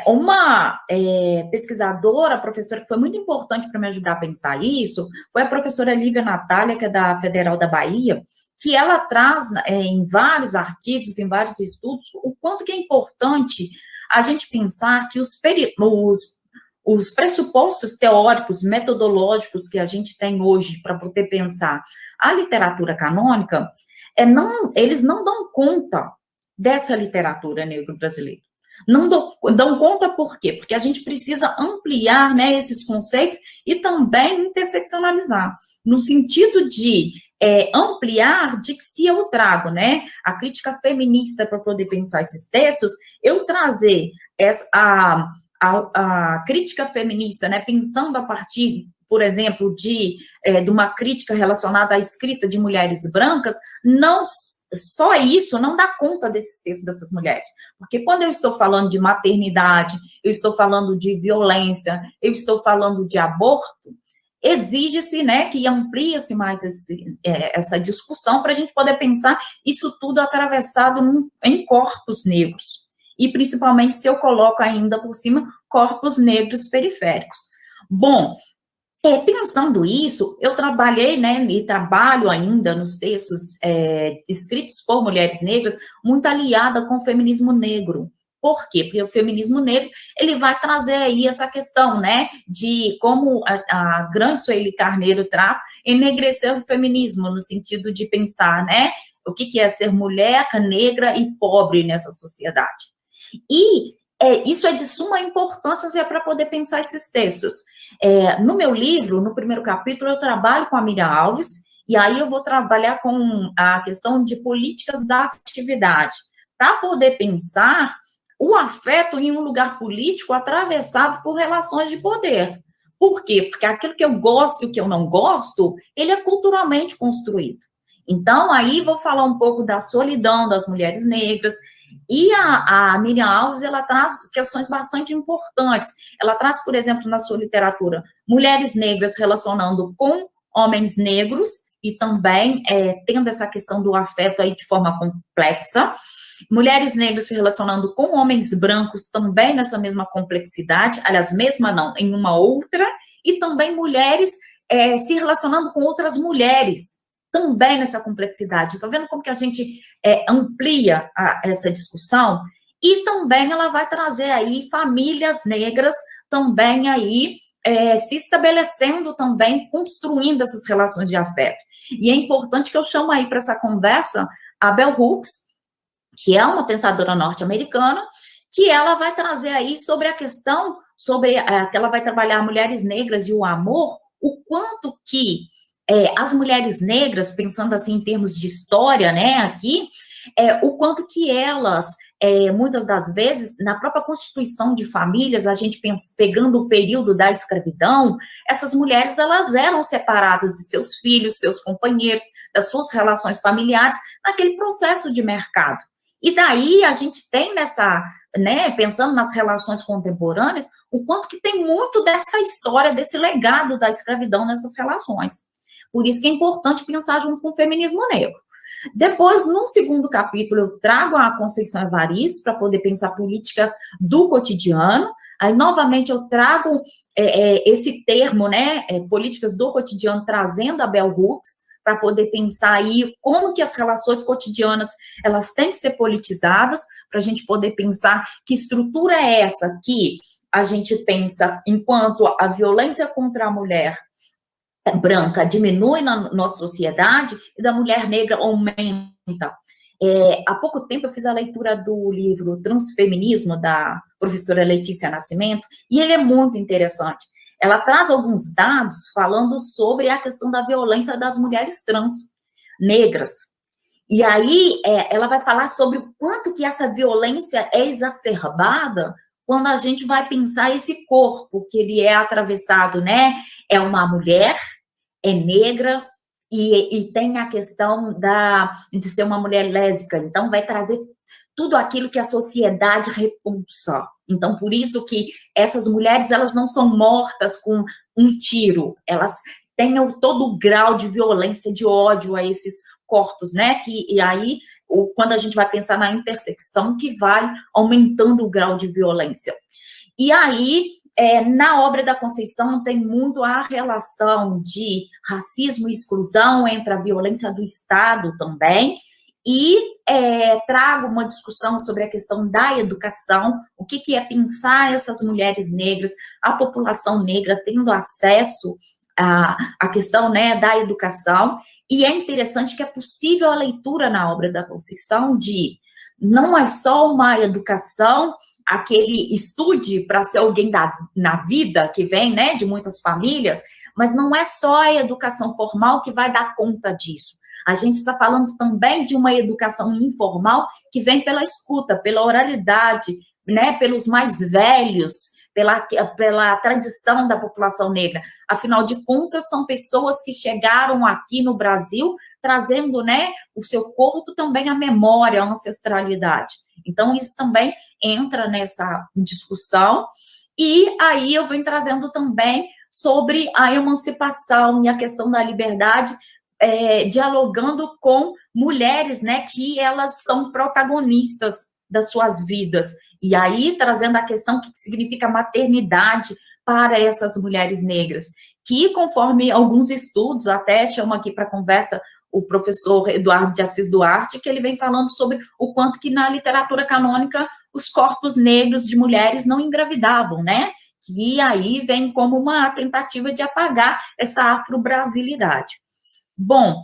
uma pesquisadora, professora, que foi muito importante para me ajudar a pensar isso, foi a professora Lívia Natália, que é da Federal da Bahia, que ela traz em vários artigos, em vários estudos, o quanto que é importante a gente pensar que os pressupostos teóricos, metodológicos que a gente tem hoje para poder pensar a literatura canônica, eles não dão conta dessa literatura negro-brasileira. Não dão conta por quê? Porque a gente precisa ampliar, né, esses conceitos e também interseccionalizar, no sentido de ampliar de que se eu trago, né, a crítica feminista para poder pensar esses textos, eu trazer a crítica feminista, né, pensando a partir, por exemplo, de uma crítica relacionada à escrita de mulheres brancas, não só isso não dá conta desses textos dessas mulheres, porque quando eu estou falando de maternidade, eu estou falando de violência, eu estou falando de aborto, exige-se, né, que amplie-se mais essa discussão para a gente poder pensar isso tudo atravessado em corpos negros, e principalmente se eu coloco ainda por cima corpos negros periféricos. Bom, pensando isso, eu trabalhei, né, e trabalho ainda nos textos escritos por mulheres negras, muito aliada com o feminismo negro. Por quê? Porque o feminismo negro, ele vai trazer aí essa questão, né, de como a grande Sueli Carneiro traz, enegrecer o feminismo, no sentido de pensar, né, o que é ser mulher, negra e pobre nessa sociedade. E isso é de suma importância para poder pensar esses textos. No meu livro, no primeiro capítulo, eu trabalho com a Miriam Alves, e aí eu vou trabalhar com a questão de políticas da afetividade, para poder pensar o afeto em um lugar político atravessado por relações de poder. Por quê? Porque aquilo que eu gosto e o que eu não gosto, ele é culturalmente construído. Então, aí vou falar um pouco da solidão das mulheres negras, e a Miriam Alves, ela traz questões bastante importantes. Ela traz, por exemplo, na sua literatura, mulheres negras relacionando com homens negros, e também tendo essa questão do afeto aí de forma complexa. Mulheres negras se relacionando com homens brancos, também nessa mesma complexidade, aliás, mesma não, em uma outra, e também mulheres se relacionando com outras mulheres, também nessa complexidade. Estão vendo como que a gente amplia essa discussão? E também ela vai trazer aí famílias negras também aí se estabelecendo também, construindo essas relações de afeto. E é importante que eu chamo aí para essa conversa a Bell Hooks, que é uma pensadora norte-americana, que ela vai trazer aí sobre a questão, que ela vai trabalhar mulheres negras e o amor, o quanto que as mulheres negras, pensando assim em termos de história, né, aqui, o quanto que elas, muitas das vezes, na própria constituição de famílias, a gente pegando o período da escravidão, essas mulheres, elas eram separadas de seus filhos, seus companheiros, das suas relações familiares, naquele processo de mercado. E daí a gente tem nessa, né, pensando nas relações contemporâneas, o quanto que tem muito dessa história, desse legado da escravidão nessas relações. Por isso que é importante pensar junto com o feminismo negro. Depois, no segundo capítulo, eu trago a Conceição Evaristo para poder pensar políticas do cotidiano. Aí, novamente, eu trago esse termo, né, políticas do cotidiano, trazendo a Bell Hooks, para poder pensar aí como que as relações cotidianas, elas têm que ser politizadas, para a gente poder pensar que estrutura é essa que a gente pensa enquanto a violência contra a mulher branca diminui na nossa sociedade e da mulher negra aumenta. Há pouco tempo eu fiz a leitura do livro Transfeminismo, da professora Letícia Nascimento, e ele é muito interessante. Ela traz alguns dados falando sobre a questão da violência das mulheres trans, negras. E aí ela vai falar sobre o quanto que essa violência é exacerbada quando a gente vai pensar esse corpo, que ele é atravessado, né? É uma mulher, é negra, e tem a questão de ser uma mulher lésbica. Então, vai trazer tudo aquilo que a sociedade repulsa. Então, por isso que essas mulheres, elas não são mortas com um tiro, elas têm todo o grau de violência, de ódio a esses corpos, né? E aí, quando a gente vai pensar na intersecção, que vai aumentando o grau de violência. E aí, na obra da Conceição, tem muito a relação de racismo e exclusão entre a violência do Estado também, e trago uma discussão sobre a questão da educação, o que é pensar essas mulheres negras, a população negra tendo acesso à questão, né, da educação, e é interessante que é possível a leitura na obra da Conceição de não é só uma educação, aquele estude para ser alguém na vida, que vem, né, de muitas famílias, mas não é só a educação formal que vai dar conta disso. A gente está falando também de uma educação informal que vem pela escuta, pela oralidade, né, pelos mais velhos, pela tradição da população negra. Afinal de contas, são pessoas que chegaram aqui no Brasil trazendo, né, o seu corpo também a memória, a ancestralidade. Então, isso também entra nessa discussão. E aí eu venho trazendo também sobre a emancipação e a questão da liberdade, dialogando com mulheres, né, que elas são protagonistas das suas vidas. E aí, trazendo a questão que significa maternidade para essas mulheres negras, que, conforme alguns estudos, até chamo aqui para conversa o professor Eduardo de Assis Duarte, que ele vem falando sobre o quanto que na literatura canônica os corpos negros de mulheres não engravidavam, né? Que aí vem como uma tentativa de apagar essa afro-brasilidade. Bom,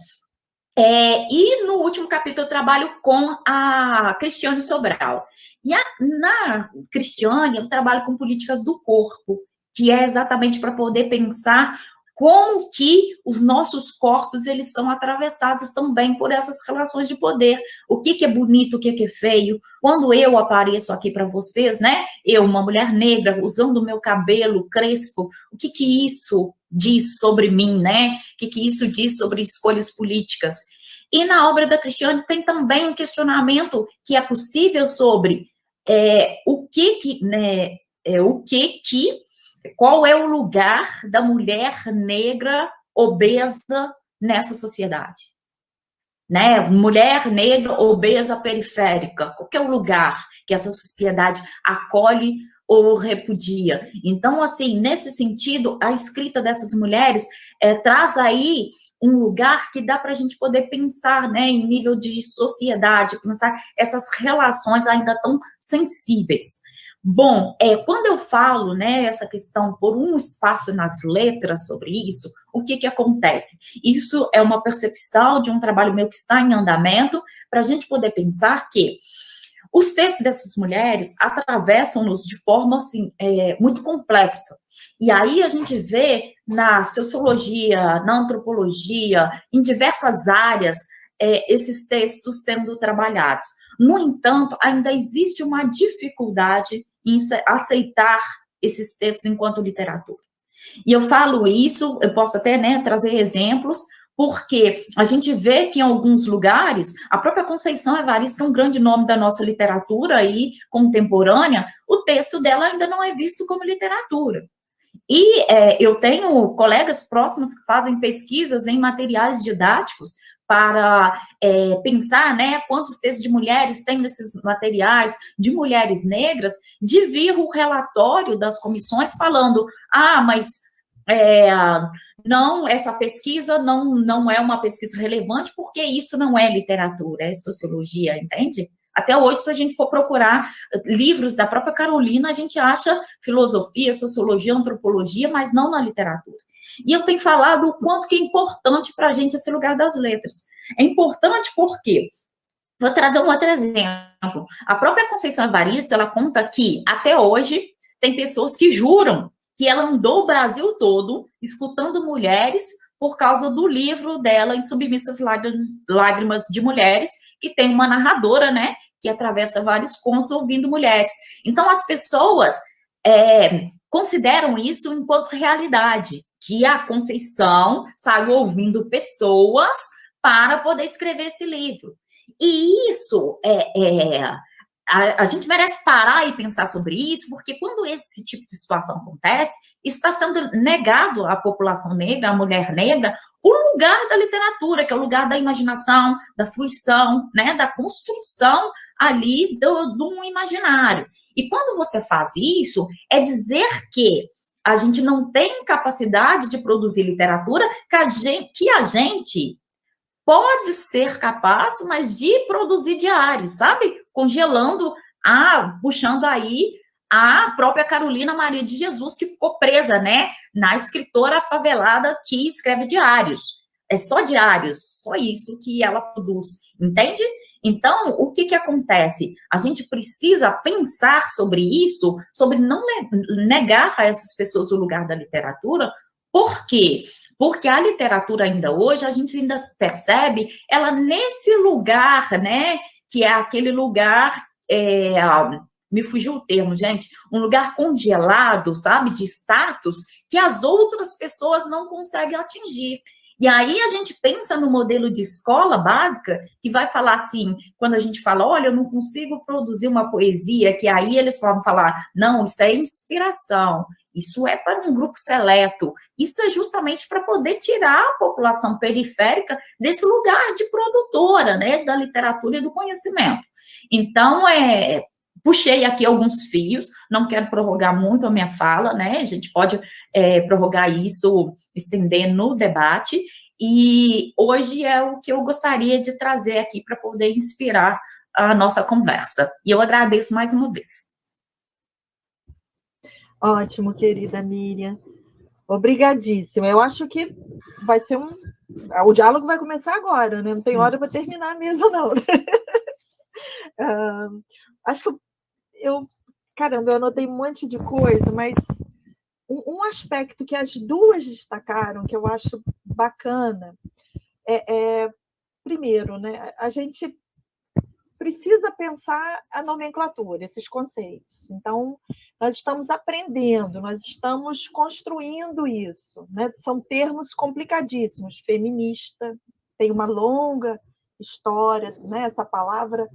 e no último capítulo eu trabalho com a Cristiane Sobral. E na Cristiane eu trabalho com políticas do corpo, que é exatamente para poder pensar como que os nossos corpos, eles são atravessados também por essas relações de poder. O que é bonito, o que é feio. Quando eu apareço aqui para vocês, né, eu, uma mulher negra, usando o meu cabelo crespo, o que isso diz sobre mim, né? O que isso diz sobre escolhas políticas? E na obra da Cristiane tem também um questionamento que é possível sobre qual é o lugar da mulher negra obesa nessa sociedade? Né? Mulher negra obesa periférica, qual é o lugar que essa sociedade acolhe ou repudia? Então, assim, nesse sentido, a escrita dessas mulheres, traz aí um lugar que dá para a gente poder pensar, né, em nível de sociedade, pensar essas relações ainda tão sensíveis. Bom, quando eu falo, né, essa questão por um espaço nas letras sobre isso, o que acontece? Isso é uma percepção de um trabalho meu que está em andamento, para a gente poder pensar que os textos dessas mulheres atravessam-nos de forma, assim, muito complexa. E aí a gente vê na sociologia, na antropologia, em diversas áreas, esses textos sendo trabalhados. No entanto, ainda existe uma dificuldade em aceitar esses textos enquanto literatura. E eu falo isso, eu posso até, né, trazer exemplos, porque a gente vê que em alguns lugares, a própria Conceição Evaristo, que é um grande nome da nossa literatura aí, contemporânea, o texto dela ainda não é visto como literatura. E eu tenho colegas próximos que fazem pesquisas em materiais didáticos para pensar, né, quantos textos de mulheres tem nesses materiais, de mulheres negras, de vir o relatório das comissões falando, mas não, essa pesquisa não é uma pesquisa relevante, porque isso não é literatura, é sociologia, entende? Até hoje, se a gente for procurar livros da própria Carolina, a gente acha filosofia, sociologia, antropologia, mas não na literatura. E eu tenho falado o quanto que é importante para a gente esse lugar das letras. É importante porque, vou trazer um outro exemplo, a própria Conceição Evaristo, ela conta que, até hoje, tem pessoas que juram que ela andou o Brasil todo escutando mulheres por causa do livro dela, Em Submissas Lágrimas de Mulheres, que tem uma narradora, né, que atravessa vários contos ouvindo mulheres. Então, as pessoas consideram isso enquanto realidade, que a Conceição saiu ouvindo pessoas para poder escrever esse livro. E isso a gente merece parar e pensar sobre isso, porque quando esse tipo de situação acontece, está sendo negado à população negra, à mulher negra, o lugar da literatura, que é o lugar da imaginação, da fruição, né, da construção ali de um imaginário. E quando você faz isso, é dizer que a gente não tem capacidade de produzir literatura, que a gente pode ser capaz, mas de produzir diários, sabe? Congelando, puxando aí a própria Carolina Maria de Jesus, que ficou presa, né, na escritora favelada que escreve diários. É só diários, só isso que ela produz, entende? Então, o que acontece? A gente precisa pensar sobre isso, sobre não negar a essas pessoas o lugar da literatura. Por quê? Porque a literatura ainda hoje, a gente ainda percebe ela nesse lugar, né, que é aquele lugar, me fugiu o termo, gente, um lugar congelado, sabe, de status, que as outras pessoas não conseguem atingir. E aí a gente pensa no modelo de escola básica, que vai falar assim, quando a gente fala, olha, eu não consigo produzir uma poesia, que aí eles vão falar, não, isso é inspiração, isso é para um grupo seleto, isso é justamente para poder tirar a população periférica desse lugar de produtora, né, da literatura e do conhecimento. Então, puxei aqui alguns fios, não quero prorrogar muito a minha fala, né, a gente pode prorrogar isso, estender no debate, e hoje é o que eu gostaria de trazer aqui para poder inspirar a nossa conversa. E eu agradeço mais uma vez. Ótimo, querida Miriam. Obrigadíssima. Eu acho que vai ser o diálogo vai começar agora, né? Não tem hora para terminar mesmo, não. Acho que caramba, eu anotei um monte de coisa, mas um aspecto que as duas destacaram, que eu acho bacana, primeiro, né? A gente precisa pensar a nomenclatura, esses conceitos. Então, nós estamos aprendendo, nós estamos construindo isso, né? São termos complicadíssimos. Feminista tem uma longa história, né? Essa palavra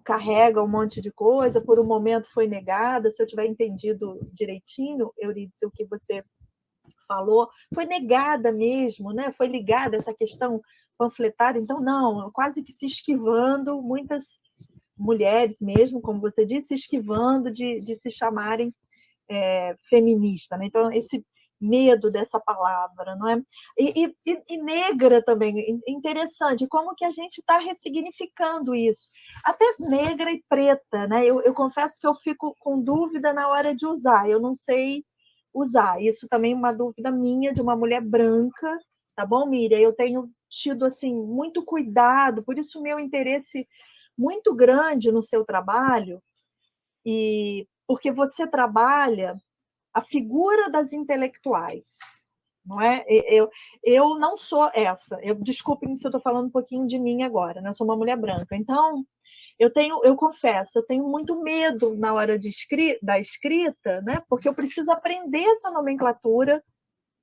carrega um monte de coisa, por um momento foi negada, se eu tiver entendido direitinho, Eurídice, o que você falou, foi negada mesmo, né? Foi ligada a essa questão panfletária, então não, quase que se esquivando, muitas mulheres mesmo, como você disse, se esquivando de se chamarem feminista, né? Então, medo dessa palavra, não é? E negra também, interessante, como que a gente está ressignificando isso. Até negra e preta, né? Eu confesso que eu fico com dúvida na hora de usar, eu não sei usar. Isso também é uma dúvida minha, de uma mulher branca, tá bom, Miriam? Eu tenho tido, assim, muito cuidado, por isso o meu interesse muito grande no seu trabalho, e porque você trabalha a figura das intelectuais, não é? Eu não sou essa. Desculpem se eu estou falando um pouquinho de mim agora, né? Eu sou uma mulher branca. Então, eu confesso, eu tenho muito medo na hora da escrita, né? Porque eu preciso aprender essa nomenclatura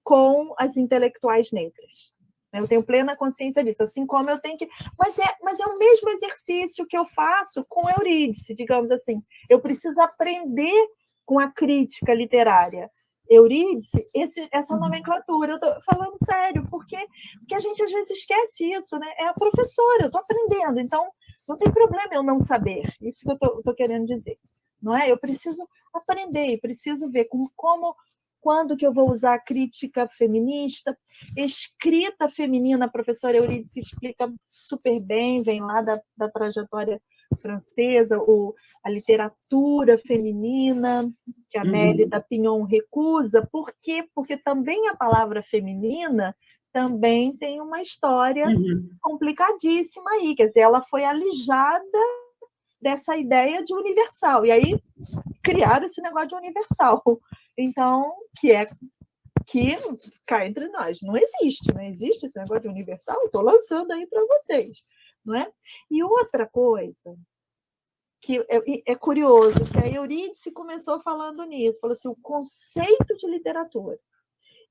com as intelectuais negras. Eu tenho plena consciência disso, assim como eu tenho que... Mas é o mesmo exercício que eu faço com Eurídice, digamos assim. Eu preciso aprender com a crítica literária. Eurídice, essa nomenclatura, eu estou falando sério, porque a gente às vezes esquece isso, né? É a professora, eu estou aprendendo, então não tem problema eu não saber, isso que eu estou querendo dizer, não é? Eu preciso aprender, preciso ver quando que eu vou usar crítica feminista, escrita feminina, a professora Eurídice explica super bem, vem lá da trajetória francesa, a literatura feminina, que a Nélida Pignon recusa. Por quê? Porque também a palavra feminina também tem uma história complicadíssima aí, quer dizer, ela foi alijada dessa ideia de universal, e aí criaram esse negócio de universal. Então, que cá entre nós, não existe esse negócio de universal, estou lançando aí para vocês, não é? E outra coisa que é curioso, que a Eurídice começou falando nisso, falou assim, o conceito de literatura.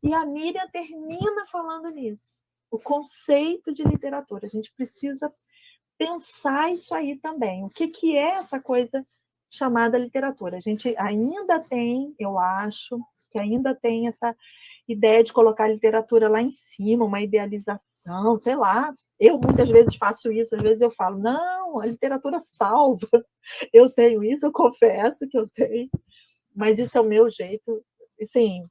E a Miriam termina falando nisso, o conceito de literatura. A gente precisa pensar isso aí também. O que é essa coisa chamada literatura? A gente ainda tem, eu acho, que ainda tem essa ideia de colocar a literatura lá em cima, uma idealização, sei lá. Eu muitas vezes faço isso, às vezes eu falo, não, a literatura salva. Eu tenho isso, eu confesso que eu tenho, mas isso é o meu jeito, assim,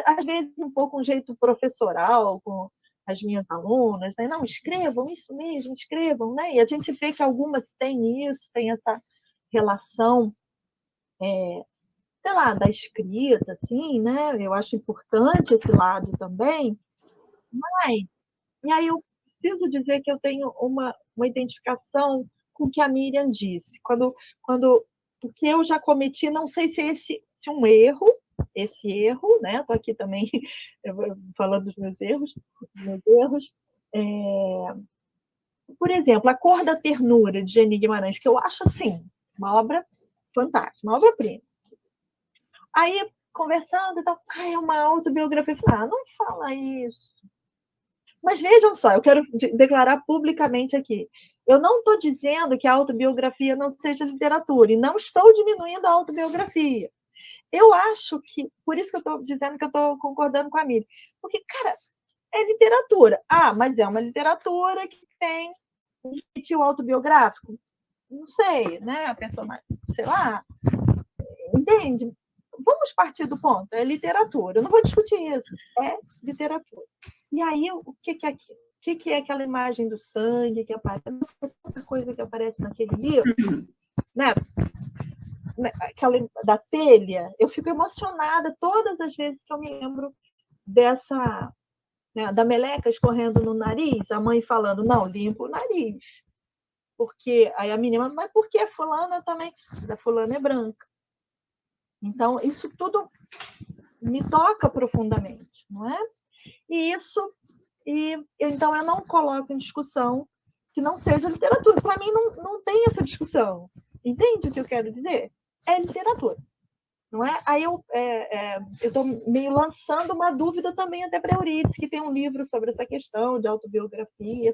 às vezes um pouco um jeito professoral, com as minhas alunas, né? Não, escrevam isso mesmo, escrevam, né? E a gente vê que algumas têm isso, têm essa relação, sei lá, da escrita, assim, né? Eu acho importante esse lado também, mas, e aí eu preciso dizer que eu tenho uma identificação com o que a Miriam disse, porque eu já cometi, não sei se um erro, né? Estou aqui também falando dos meus erros. Por exemplo, A Cor da Ternura, de Geni Guimarães, que eu acho, assim, uma obra fantástica, uma obra-prima. Aí, conversando, é uma autobiografia. Eu falei, não fala isso. Mas vejam só, eu quero declarar publicamente aqui. Eu não estou dizendo que a autobiografia não seja literatura, e não estou diminuindo a autobiografia. Eu acho que, por isso que eu estou dizendo que eu estou concordando com a Miriam, porque, cara, é literatura. Mas é uma literatura que tem um feitio autobiográfico? Não sei, né? A personagem, sei lá, entende? Vamos partir do ponto, é literatura. Eu não vou discutir isso, é literatura. E aí, o que é aquilo? O que é aquela imagem do sangue que aparece? Outra coisa que aparece naquele livro, né? Aquela da telha, eu fico emocionada todas as vezes que eu me lembro dessa, né, da meleca escorrendo no nariz, a mãe falando, não, limpa o nariz. Porque aí a menina, mas por que a fulana também? A fulana é branca. Então, isso tudo me toca profundamente, não é? Então eu não coloco em discussão que não seja literatura. Para mim, não tem essa discussão. Entende o que eu quero dizer? É literatura. Não é? Aí eu estou meio lançando uma dúvida também até para Eurídice, que tem um livro sobre essa questão de autobiografia,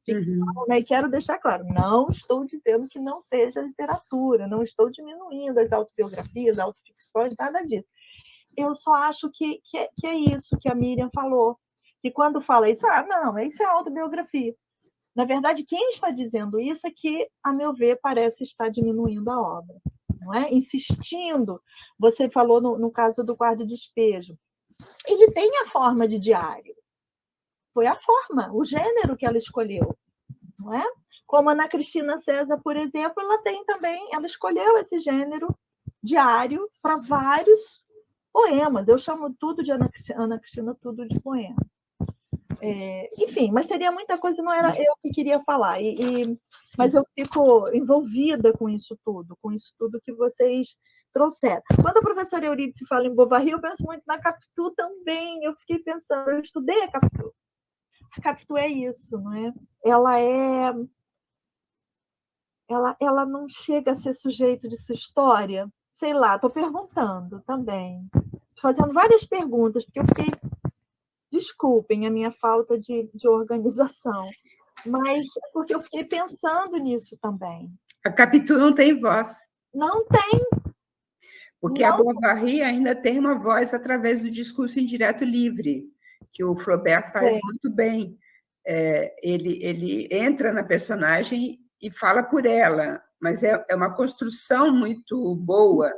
ficção, né? E quero deixar claro, não estou dizendo que não seja literatura, não estou diminuindo as autobiografias, autoficções, nada disso. Eu só acho que é isso que a Miriam falou, que quando fala isso, não, isso é autobiografia. Na verdade, quem está dizendo isso é que, a meu ver, parece estar diminuindo a obra. Não é? Insistindo, você falou no caso do Quarto Despejo, ele tem a forma de diário. Foi a forma, o gênero que ela escolheu, não é? Como a Ana Cristina César, por exemplo, ela tem também, ela escolheu esse gênero diário para vários poemas. Eu chamo tudo de Ana Cristina, tudo de poema. Enfim, mas teria muita coisa, não era eu que queria falar, mas eu fico envolvida com isso tudo que vocês trouxeram. Quando a professora Eurídice fala em Bovary, eu penso muito na Capitu também. Eu fiquei pensando, eu estudei a Capitu. A Capitu é isso, não é? Ela não chega a ser sujeito de sua história. Sei lá, estou perguntando também. Estou fazendo várias perguntas, porque eu fiquei... Desculpem a minha falta de organização, mas porque eu fiquei pensando nisso também. A Capitu não tem voz. Não tem. Porque a Bovary ainda tem uma voz através do discurso indireto livre, que o Flaubert faz muito bem. Ele entra na personagem e fala por ela, mas é uma construção muito boa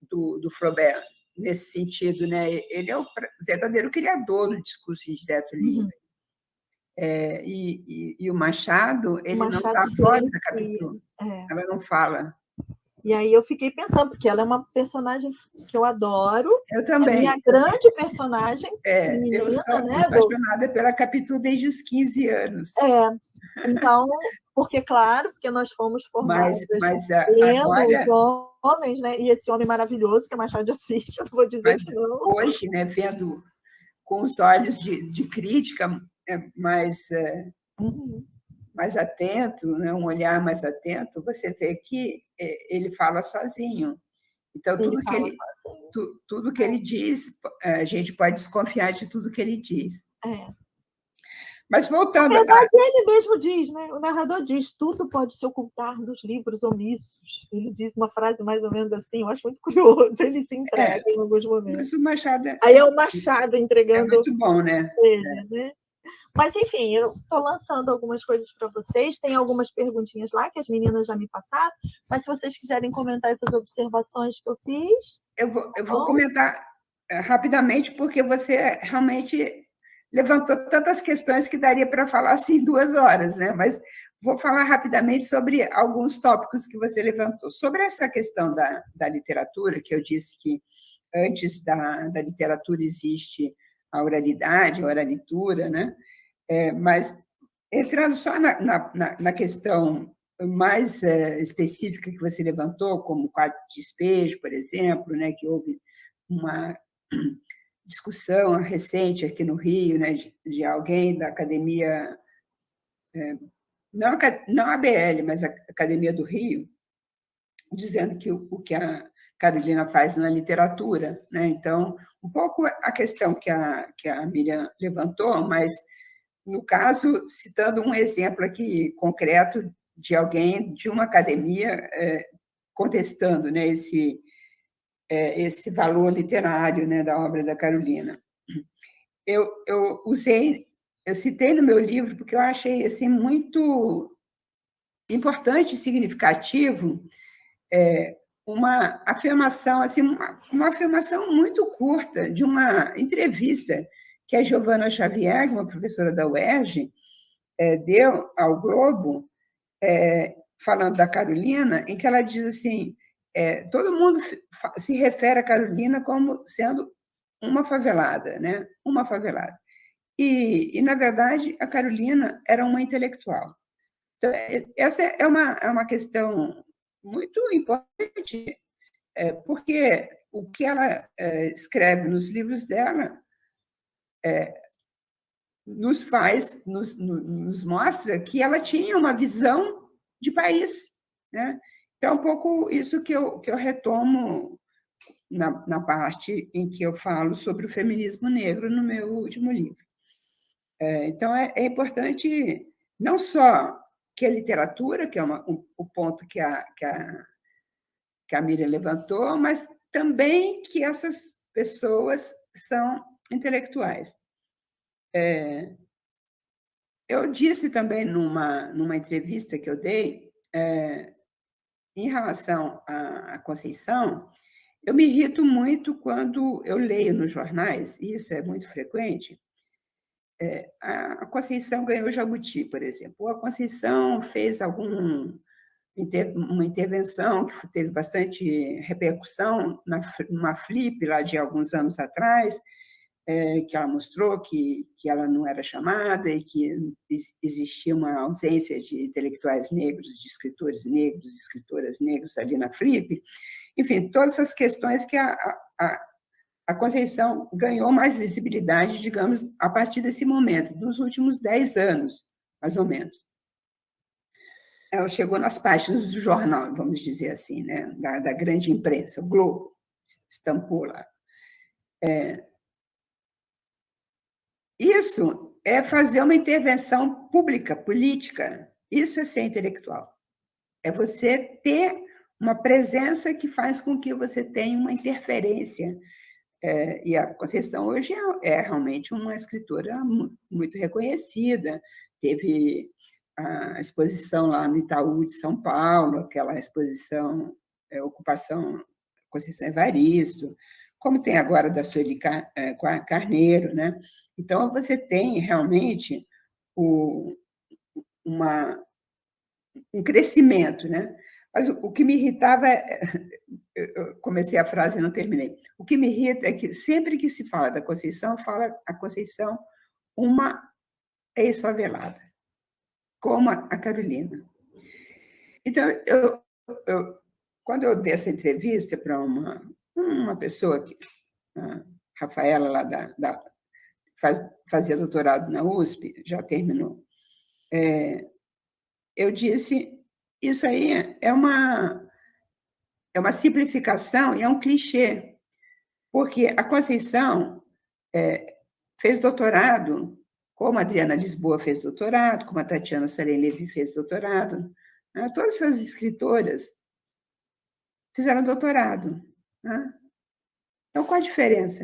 do Flaubert, nesse sentido, né? Ele é o verdadeiro criador do discurso indireto livre. E o Machado, ele não dá voz a Capitu. Ela não fala. E aí eu fiquei pensando, porque ela é uma personagem que eu adoro. Eu também. A minha grande personagem feminina, eu sou né? apaixonada pela Capitu desde os 15 anos. Então, porque nós fomos formados agora... os homens, né? E esse homem maravilhoso que é Machado de Assis, eu não vou dizer que não. Hoje, né, vendo com os olhos de crítica mais atento, né, um olhar mais atento, você vê que ele fala sozinho. Então, tudo que ele diz, a gente pode desconfiar de tudo que ele diz. Mas voltando... Na verdade, ele mesmo diz, né? O narrador diz, tudo pode se ocultar nos livros omissos. Ele diz uma frase mais ou menos assim, eu acho muito curioso, ele se entrega em alguns momentos. Mas o Machado... Aí é o Machado entregando... É muito bom, né? Ele, né? Mas, enfim, eu estou lançando algumas coisas para vocês, tem algumas perguntinhas lá que as meninas já me passaram, mas se vocês quiserem comentar essas observações que eu fiz... Eu vou comentar rapidamente, porque você realmente levantou tantas questões que daria para falar assim 2 horas, né? Mas vou falar rapidamente sobre alguns tópicos que você levantou. Sobre essa questão da literatura, que eu disse que antes da literatura existe a oralidade, a oralitura, né? Mas entrando só na questão mais específica que você levantou, como o quadro de despejo, por exemplo, né? Que houve uma discussão recente aqui no Rio, né, de alguém da academia, não a BL, mas a Academia do Rio, dizendo que o que a Carolina faz na literatura, né? Então, um pouco a questão que a Miriam levantou, mas, no caso, citando um exemplo aqui concreto de alguém de uma academia contestando, né, esse valor literário, né, da obra da Carolina. Eu citei no meu livro porque eu achei assim muito importante e significativo uma afirmação assim, uma afirmação muito curta de uma entrevista que a Giovana Xavier, uma professora da UERJ, deu ao Globo, falando da Carolina, em que ela diz assim: todo mundo se refere a Carolina como sendo uma favelada, né? Uma favelada. E, na verdade, a Carolina era uma intelectual. Então, essa é uma questão muito importante, porque o que ela escreve nos livros dela nos mostra que ela tinha uma visão de país, né? Então, é um pouco isso que eu retomo na parte em que eu falo sobre o feminismo negro no meu último livro. Então, é importante não só que a literatura, que é o ponto que a Miriam levantou, mas também que essas pessoas são intelectuais. Eu disse também numa entrevista que eu dei, em relação à Conceição, Eu me irrito muito quando eu leio nos jornais, e isso é muito frequente, a Conceição ganhou Jabuti, por exemplo. Ou a Conceição fez uma intervenção que teve bastante repercussão numa Flip, lá de alguns anos atrás, que ela mostrou que ela não era chamada e que existia uma ausência de intelectuais negros, de escritores negros, de escritoras negras ali na Flip. Enfim, todas essas questões que a Conceição ganhou mais visibilidade, digamos, a partir desse momento, dos últimos 10 anos, mais ou menos. Ela chegou nas páginas do jornal, vamos dizer assim, né? da grande imprensa, o Globo, estampou lá. Isso é fazer uma intervenção pública, política. Isso é ser intelectual. É você ter uma presença que faz com que você tenha uma interferência. E a Conceição hoje é realmente uma escritora muito reconhecida. Teve a exposição lá no Itaú de São Paulo, aquela exposição Ocupação Conceição Evaristo, como tem agora da Sueli Carneiro, né? Então, você tem realmente um crescimento, né? Mas o que me irritava, eu comecei a frase e não terminei. O que me irrita é que sempre que se fala da Conceição, fala a Conceição uma ex-favelada, como a Carolina. Então, quando eu dei essa entrevista para uma pessoa, a Rafaela, lá fazia doutorado na USP, já terminou, eu disse, isso aí é uma simplificação e é um clichê, porque a Conceição fez doutorado, como a Adriana Lisboa fez doutorado, como a Tatiana Salem Levi fez doutorado, né? Todas essas escritoras fizeram doutorado. Né? Então, qual a diferença?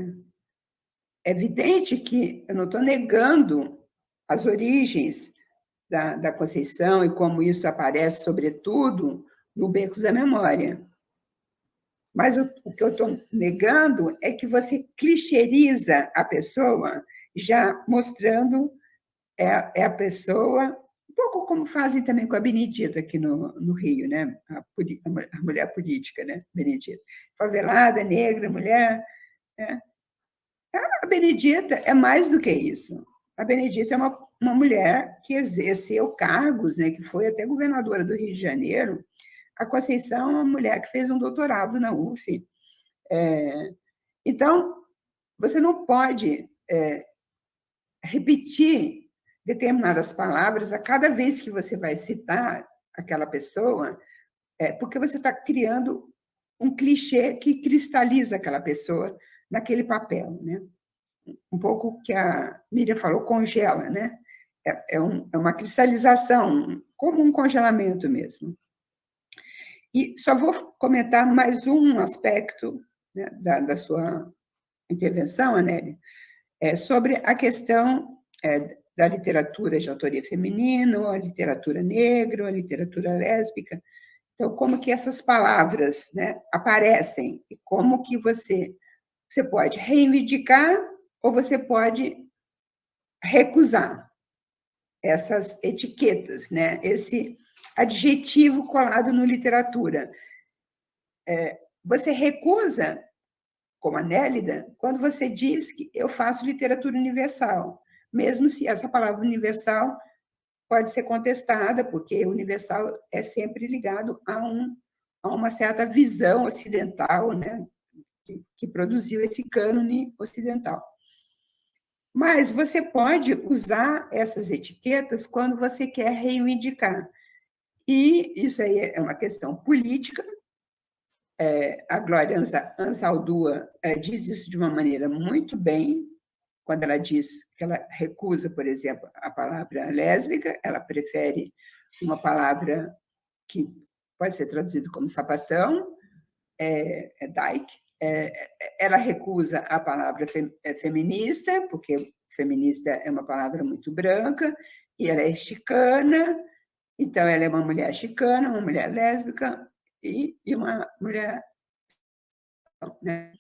É evidente que eu não estou negando as origens da Conceição e como isso aparece, sobretudo, no Becos da Memória. Mas o que eu estou negando é que você clichêriza a pessoa, já mostrando a pessoa, um pouco como fazem também com a Benedita aqui no Rio, né? A mulher política, né? Benedita. Favelada, negra, mulher. Né? A Benedita é mais do que isso. A Benedita é uma mulher que exerceu cargos, né? Que foi até governadora do Rio de Janeiro. A Conceição é uma mulher que fez um doutorado na UF. Então, você não pode repetir determinadas palavras a cada vez que você vai citar aquela pessoa, porque você está criando um clichê que cristaliza aquela pessoa naquele papel, né? Um pouco o que a Miriam falou, congela, né? É uma cristalização, como um congelamento mesmo. E só vou comentar mais um aspecto, né, da sua intervenção, Anélia, sobre a questão da literatura de autoria feminina, a literatura negra, a literatura lésbica. Então, como que essas palavras, né, aparecem e como que você pode reivindicar ou você pode recusar essas etiquetas, né, esse adjetivo colado no literatura. Você recusa, como a Nélida, quando você diz que eu faço literatura universal, mesmo se essa palavra universal pode ser contestada, porque universal é sempre ligado a uma certa visão ocidental, né, que produziu esse cânone ocidental. Mas você pode usar essas etiquetas quando você quer reivindicar. E isso aí é uma questão política. A Glória Ansaldúa diz isso de uma maneira muito bem, quando ela diz que ela recusa, por exemplo, a palavra lésbica, ela prefere uma palavra que pode ser traduzida como sapatão, dyke. Ela recusa a palavra feminista, porque feminista é uma palavra muito branca, e ela é chicana, então ela é uma mulher chicana, uma mulher lésbica e uma mulher né?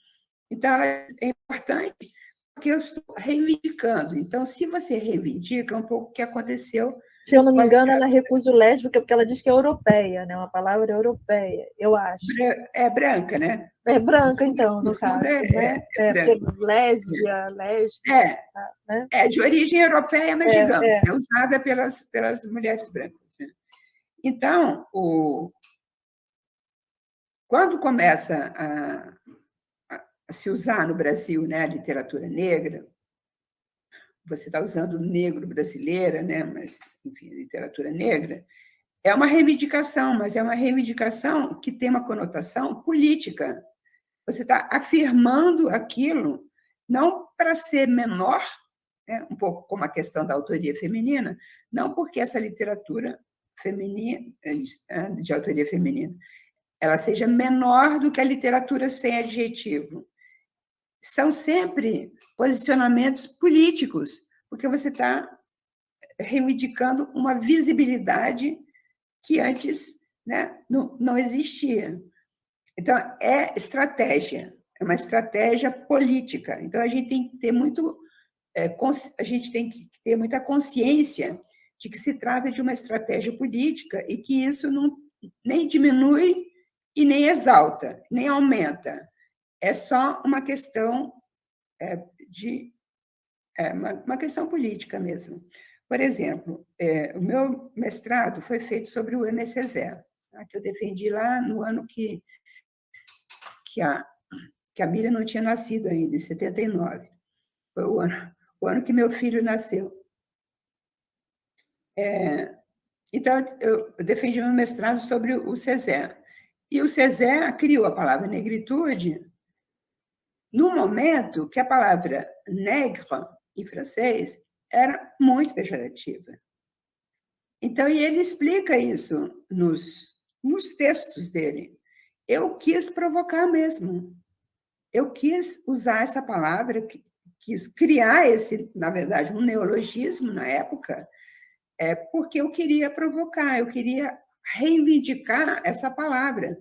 Então, ela é importante porque eu estou reivindicando. Então, se você reivindica, é um pouco o que aconteceu. Se eu não me engano, ela recusa lésbica porque ela diz que é europeia, né? Uma palavra europeia, eu acho. É branca, né? É branca, então, no caso, né? Porque lésbia, lésbica, né? É de origem europeia, mas digamos, é usada pelas mulheres brancas, né? Então, quando começa a se usar no Brasil, né, a literatura negra, você está usando negro brasileira, né, mas, enfim, literatura negra, é uma reivindicação, mas é uma reivindicação que tem uma conotação política. Você está afirmando aquilo, não para ser menor, né, um pouco como a questão da autoria feminina, não porque essa literatura feminina, de autoria feminina, ela seja menor do que a literatura sem adjetivo. São sempre posicionamentos políticos, porque você está reivindicando uma visibilidade que antes, né, não existia. Então, é estratégia, é uma estratégia política. Então, a gente tem que ter muita consciência de que se trata de uma estratégia política e que isso não nem diminui e nem exalta, nem aumenta. É só uma questão uma questão política mesmo. Por exemplo, o meu mestrado foi feito sobre o MSZ, que eu defendi lá no ano que a Miriam não tinha nascido ainda, em 79. Foi o ano que meu filho nasceu. Então, eu defendi meu mestrado sobre o Césaire. E o Césaire criou a palavra negritude no momento que a palavra nègre, em francês, era muito pejorativa. Então, e ele explica isso nos textos dele. Eu quis provocar mesmo. Eu quis usar essa palavra, quis criar na verdade, um neologismo na época, porque eu queria provocar, eu queria reivindicar essa palavra,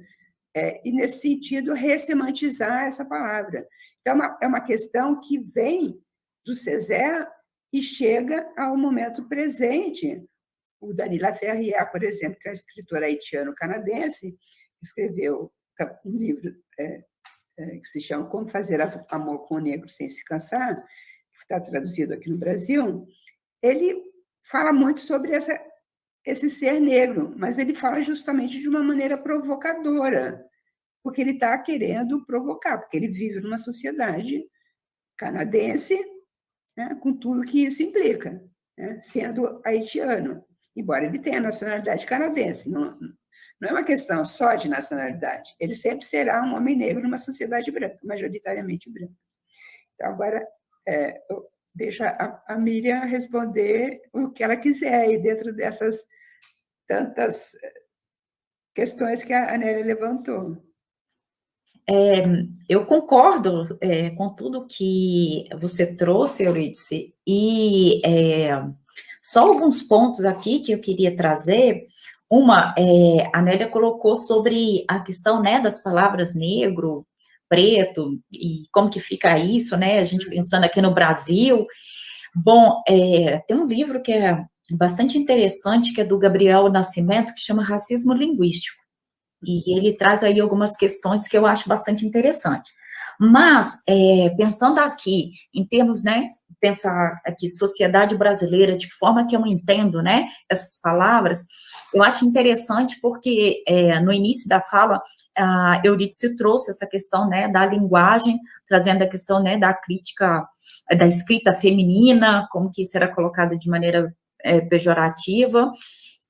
e, nesse sentido, ressemantizar essa palavra. Então, é uma questão que vem do Césaire e chega ao momento presente. O Dany Laferrière, por exemplo, que é um escritor haitiano-canadense, escreveu um livro que se chama Como Fazer Amor com o Negro Sem Se Cansar, que está traduzido aqui no Brasil. Ele fala muito sobre esse ser negro, mas ele fala justamente de uma maneira provocadora, porque ele está querendo provocar, porque ele vive numa sociedade canadense, né, com tudo que isso implica, né, sendo haitiano, embora ele tenha nacionalidade canadense. Não é uma questão só de nacionalidade, ele sempre será um homem negro numa sociedade branca, majoritariamente branca. Então, agora, eu deixo a Miriam responder o que ela quiser aí dentro dessas tantas questões que a Nélia levantou. Eu concordo com tudo que você trouxe, Eurídice, e só alguns pontos aqui que eu queria trazer. A Nélia colocou sobre a questão, né, das palavras negro, preto, e como que fica isso, né, a gente pensando aqui no Brasil. Bom, tem um livro que é bastante interessante, que é do Gabriel Nascimento, que chama Racismo Linguístico, e ele traz aí algumas questões que eu acho bastante interessante. Mas, pensando aqui, em termos, né, pensar aqui, sociedade brasileira, de que forma que eu entendo, né, essas palavras, eu acho interessante porque, no início da fala, a Eurídice trouxe essa questão, né, da linguagem, trazendo a questão, né, da crítica, da escrita feminina, como que isso era colocado de maneira pejorativa.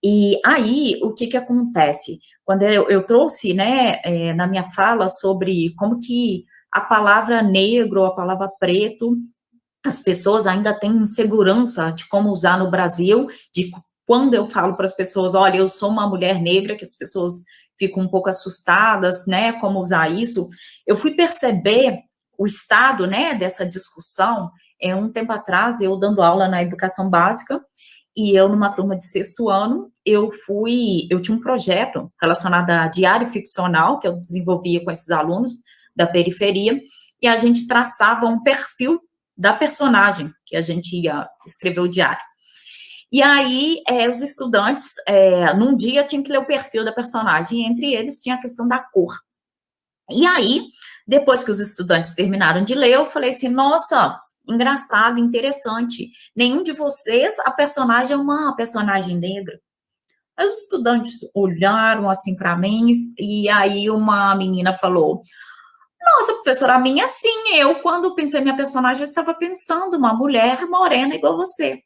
E aí, o que acontece? Quando eu trouxe, né, na minha fala sobre como que a palavra negro, a palavra preto, as pessoas ainda têm insegurança de como usar no Brasil, de quando eu falo para as pessoas, olha, eu sou uma mulher negra, que as pessoas ficam um pouco assustadas, né, como usar isso. Eu fui perceber o estado, né, dessa discussão, um tempo atrás, eu dando aula na educação básica, e eu, numa turma de 6º ano, eu tinha um projeto relacionado a diário ficcional, que eu desenvolvia com esses alunos, da periferia, e a gente traçava um perfil da personagem que a gente ia escrever o diário. E aí, os estudantes, num dia, tinham que ler o perfil da personagem, e entre eles tinha a questão da cor. E aí, depois que os estudantes terminaram de ler, eu falei assim, nossa, engraçado, interessante, nenhum de vocês, a personagem é uma personagem negra. Aí os estudantes olharam assim para mim, e aí uma menina falou, nossa, professora, a minha sim, eu, quando pensei em minha personagem, eu estava pensando uma mulher morena igual você.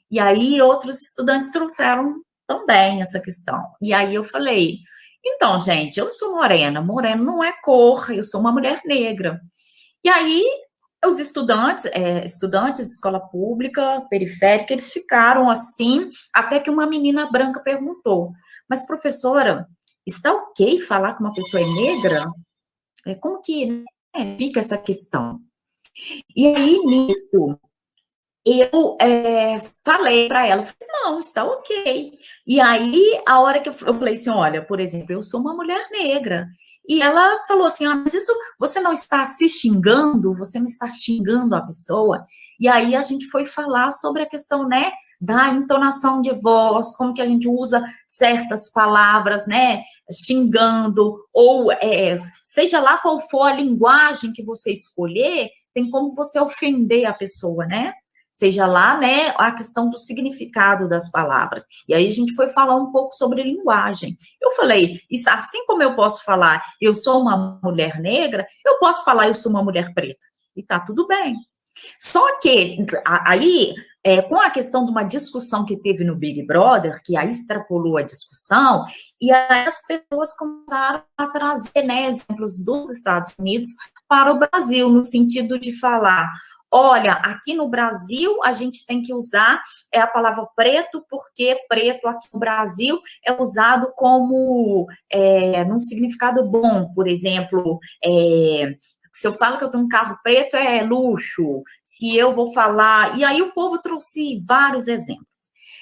E aí outros estudantes trouxeram também essa questão. E aí eu falei, então, gente, eu não sou morena, morena não é cor, eu sou uma mulher negra. E aí os estudantes de escola pública, periférica, eles ficaram assim, até que uma menina branca perguntou, mas professora, está ok falar que uma pessoa é negra? Como que fica essa questão? E aí, nisso, eu falei para ela, não, está ok. E aí, a hora que eu falei assim, olha, por exemplo, eu sou uma mulher negra. E ela falou assim, mas isso, você não está se xingando? Você não está xingando a pessoa? E aí, a gente foi falar sobre a questão, né, da entonação de voz, como que a gente usa certas palavras, né, xingando, ou seja lá qual for a linguagem que você escolher, tem como você ofender a pessoa, né? Seja lá, né, a questão do significado das palavras. E aí a gente foi falar um pouco sobre linguagem. Eu falei, assim como eu posso falar, eu sou uma mulher negra, eu posso falar, eu sou uma mulher preta. E tá tudo bem. Só que, aí, com a questão de uma discussão que teve no Big Brother, que aí extrapolou a discussão, e aí as pessoas começaram a trazer, né, exemplos dos Estados Unidos para o Brasil, no sentido de falar, olha, aqui no Brasil a gente tem que usar a palavra preto, porque preto aqui no Brasil é usado como, num significado bom, por exemplo, se eu falo que eu tenho um carro preto, é luxo, se eu vou falar... E aí o povo trouxe vários exemplos.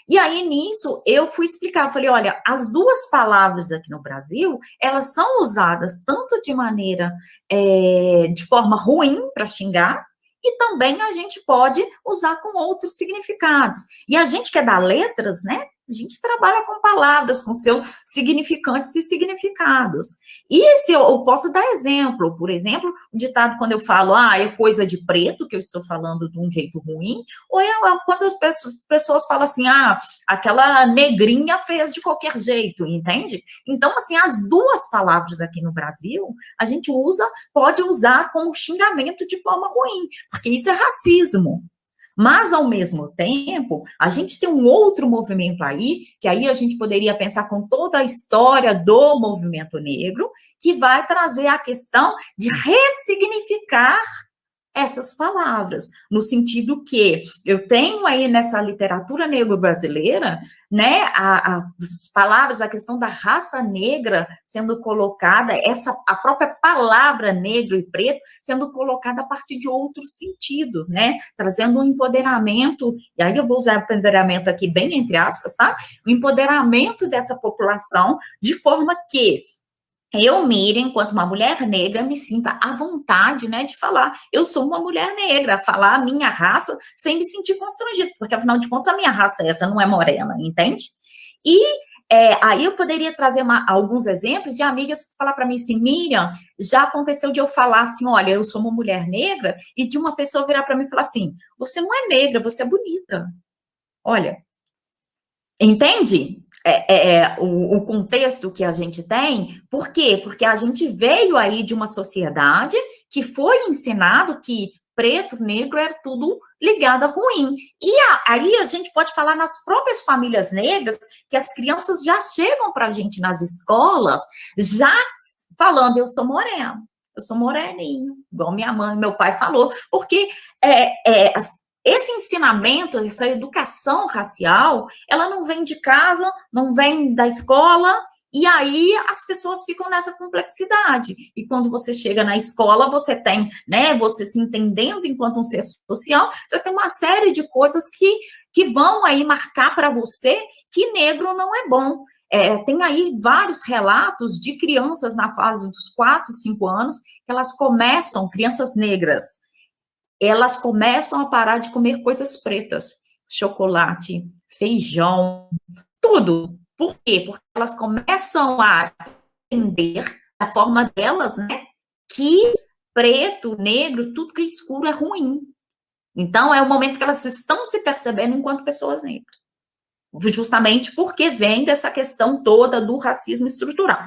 E aí, nisso, eu fui explicar, eu falei, olha, as duas palavras aqui no Brasil, elas são usadas tanto de maneira, de forma ruim, para xingar, e também a gente pode usar com outros significados. E a gente que é da letras, né? A gente trabalha com palavras, com seus significantes e significados. E se eu posso dar exemplo, por exemplo, o ditado quando eu falo, é coisa de preto, que eu estou falando de um jeito ruim, ou quando as pessoas falam assim, aquela negrinha fez de qualquer jeito, entende? Então, assim, as duas palavras aqui no Brasil, a gente pode usar como xingamento de forma ruim, porque isso é racismo. Mas, ao mesmo tempo, a gente tem um outro movimento aí, que aí a gente poderia pensar com toda a história do movimento negro, que vai trazer a questão de ressignificar essas palavras, no sentido que eu tenho aí nessa literatura negro-brasileira, né, as palavras, a questão da raça negra sendo colocada, a própria palavra negro e preto sendo colocada a partir de outros sentidos, né, trazendo um empoderamento, e aí eu vou usar empoderamento aqui bem entre aspas, tá? O empoderamento dessa população, de forma que eu, Miriam, enquanto uma mulher negra, me sinta à vontade, né, de falar, eu sou uma mulher negra, falar a minha raça sem me sentir constrangido, porque, afinal de contas, a minha raça é essa, não é morena, entende? E aí eu poderia trazer alguns exemplos de amigas falar para mim assim, Miriam, já aconteceu de eu falar assim, olha, eu sou uma mulher negra, e de uma pessoa virar para mim e falar assim, você não é negra, você é bonita. Olha, entende? O contexto que a gente tem, por quê? Porque a gente veio aí de uma sociedade que foi ensinado que preto, negro, era tudo ligado a ruim. E aí a gente pode falar nas próprias famílias negras, que as crianças já chegam para a gente nas escolas, já falando, eu sou moreno, eu sou moreninho, igual minha mãe, meu pai falou, porque esse ensinamento, essa educação racial, ela não vem de casa, não vem da escola, e aí as pessoas ficam nessa complexidade. E quando você chega na escola, você tem, né, você se entendendo enquanto um ser social, você tem uma série de coisas que vão aí marcar para você que negro não é bom. Tem aí vários relatos de crianças na fase dos 4, 5 anos, que elas começam, crianças negras, elas começam a parar de comer coisas pretas, chocolate, feijão, tudo. Por quê? Porque elas começam a entender, da forma delas, né, que preto, negro, tudo que é escuro é ruim. Então, é o momento que elas estão se percebendo enquanto pessoas negras. Justamente porque vem dessa questão toda do racismo estrutural.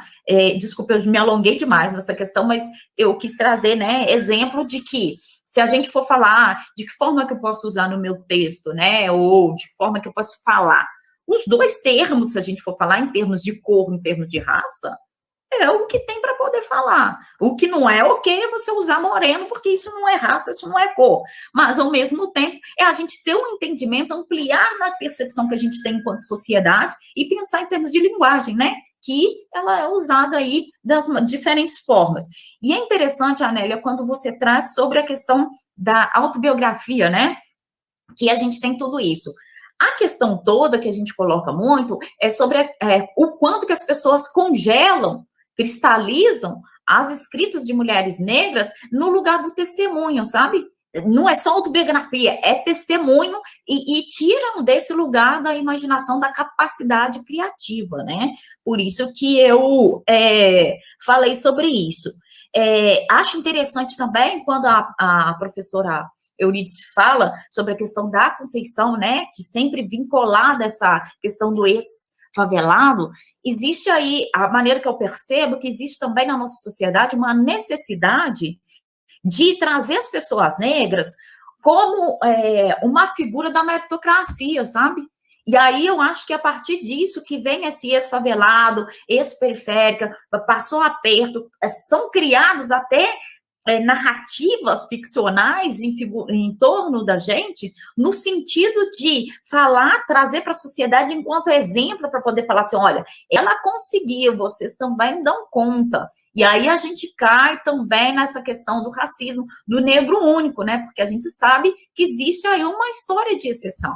Desculpa, eu me alonguei demais nessa questão, mas eu quis trazer, né, exemplo de que, se a gente for falar de que forma que eu posso usar no meu texto, né, ou de que forma que eu posso falar, os dois termos, se a gente for falar em termos de cor, em termos de raça, é o que tem para poder falar. O que não é ok é você usar moreno, porque isso não é raça, isso não é cor. Mas, ao mesmo tempo, é a gente ter um entendimento, ampliar na percepção que a gente tem enquanto sociedade e pensar em termos de linguagem, né? Que ela é usada aí das diferentes formas. E é interessante, Anélia, quando você traz sobre a questão da autobiografia, né? Que a gente tem tudo isso. A questão toda que a gente coloca muito é sobre o quanto que as pessoas congelam, cristalizam as escritas de mulheres negras no lugar do testemunho, sabe? Não é só autobiografia, é testemunho e tiram desse lugar da imaginação, da capacidade criativa, né? Por isso que eu falei sobre isso. Acho interessante também quando a professora Eurídice fala sobre a questão da Conceição, né, que sempre vinculada essa questão do ex-favelado, existe aí, a maneira que eu percebo, que existe também na nossa sociedade uma necessidade de trazer as pessoas negras como uma figura da meritocracia, sabe? E aí eu acho que a partir disso que vem esse ex-favelado, ex-periférica, passou aperto, são criados até narrativas ficcionais em torno da gente, no sentido de falar, trazer para a sociedade enquanto exemplo, para poder falar assim, olha, ela conseguiu, vocês também dão conta. E aí a gente cai também nessa questão do racismo, do negro único, né? Porque a gente sabe que existe aí uma história de exceção.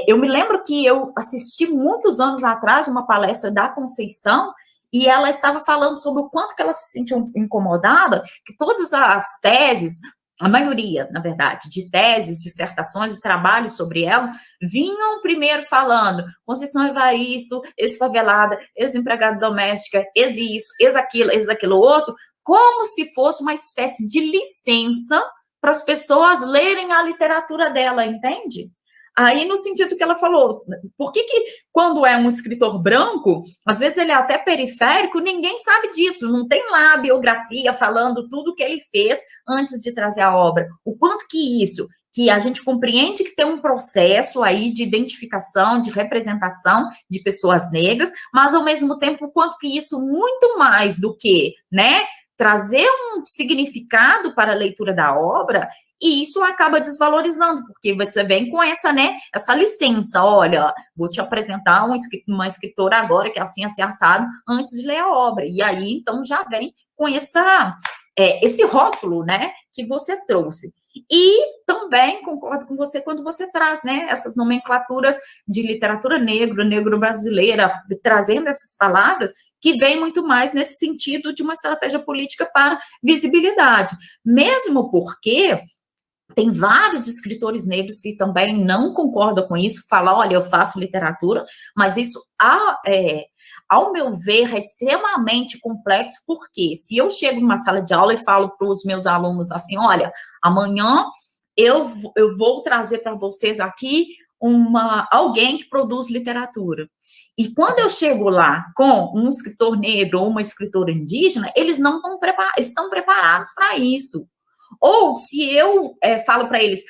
Eu me lembro que eu assisti muitos anos atrás uma palestra da Conceição, e ela estava falando sobre o quanto que ela se sentiu incomodada, que todas as teses, a maioria, na verdade, de teses, dissertações e trabalhos sobre ela, vinham primeiro falando Conceição Evaristo, ex-favelada, ex-empregada doméstica, ex-isso, ex-aquilo, ex-aquilo outro, como se fosse uma espécie de licença para as pessoas lerem a literatura dela, entende? Aí, no sentido que ela falou, por que quando é um escritor branco, às vezes ele é até periférico, ninguém sabe disso, não tem lá a biografia falando tudo que ele fez antes de trazer a obra. O quanto que isso, que a gente compreende que tem um processo aí de identificação, de representação de pessoas negras, mas, ao mesmo tempo, o quanto que isso, muito mais do que, né, trazer um significado para a leitura da obra, e isso acaba desvalorizando, porque você vem com essa, né, essa licença, olha, vou te apresentar uma escritora agora que é assim, assim, assado, antes de ler a obra, e aí, então, já vem com esse rótulo, né, que você trouxe. E também concordo com você quando você traz, né, essas nomenclaturas de literatura negro brasileira, trazendo essas palavras, que vem muito mais nesse sentido de uma estratégia política para visibilidade, mesmo porque tem vários escritores negros que também não concordam com isso, falam, olha, eu faço literatura, mas isso, ao meu ver, é extremamente complexo, porque se eu chego numa sala de aula e falo para os meus alunos assim, olha, amanhã eu vou trazer para vocês aqui alguém que produz literatura. E quando eu chego lá com um escritor negro ou uma escritora indígena, eles não estão preparados para isso. Ou se eu falo para eles,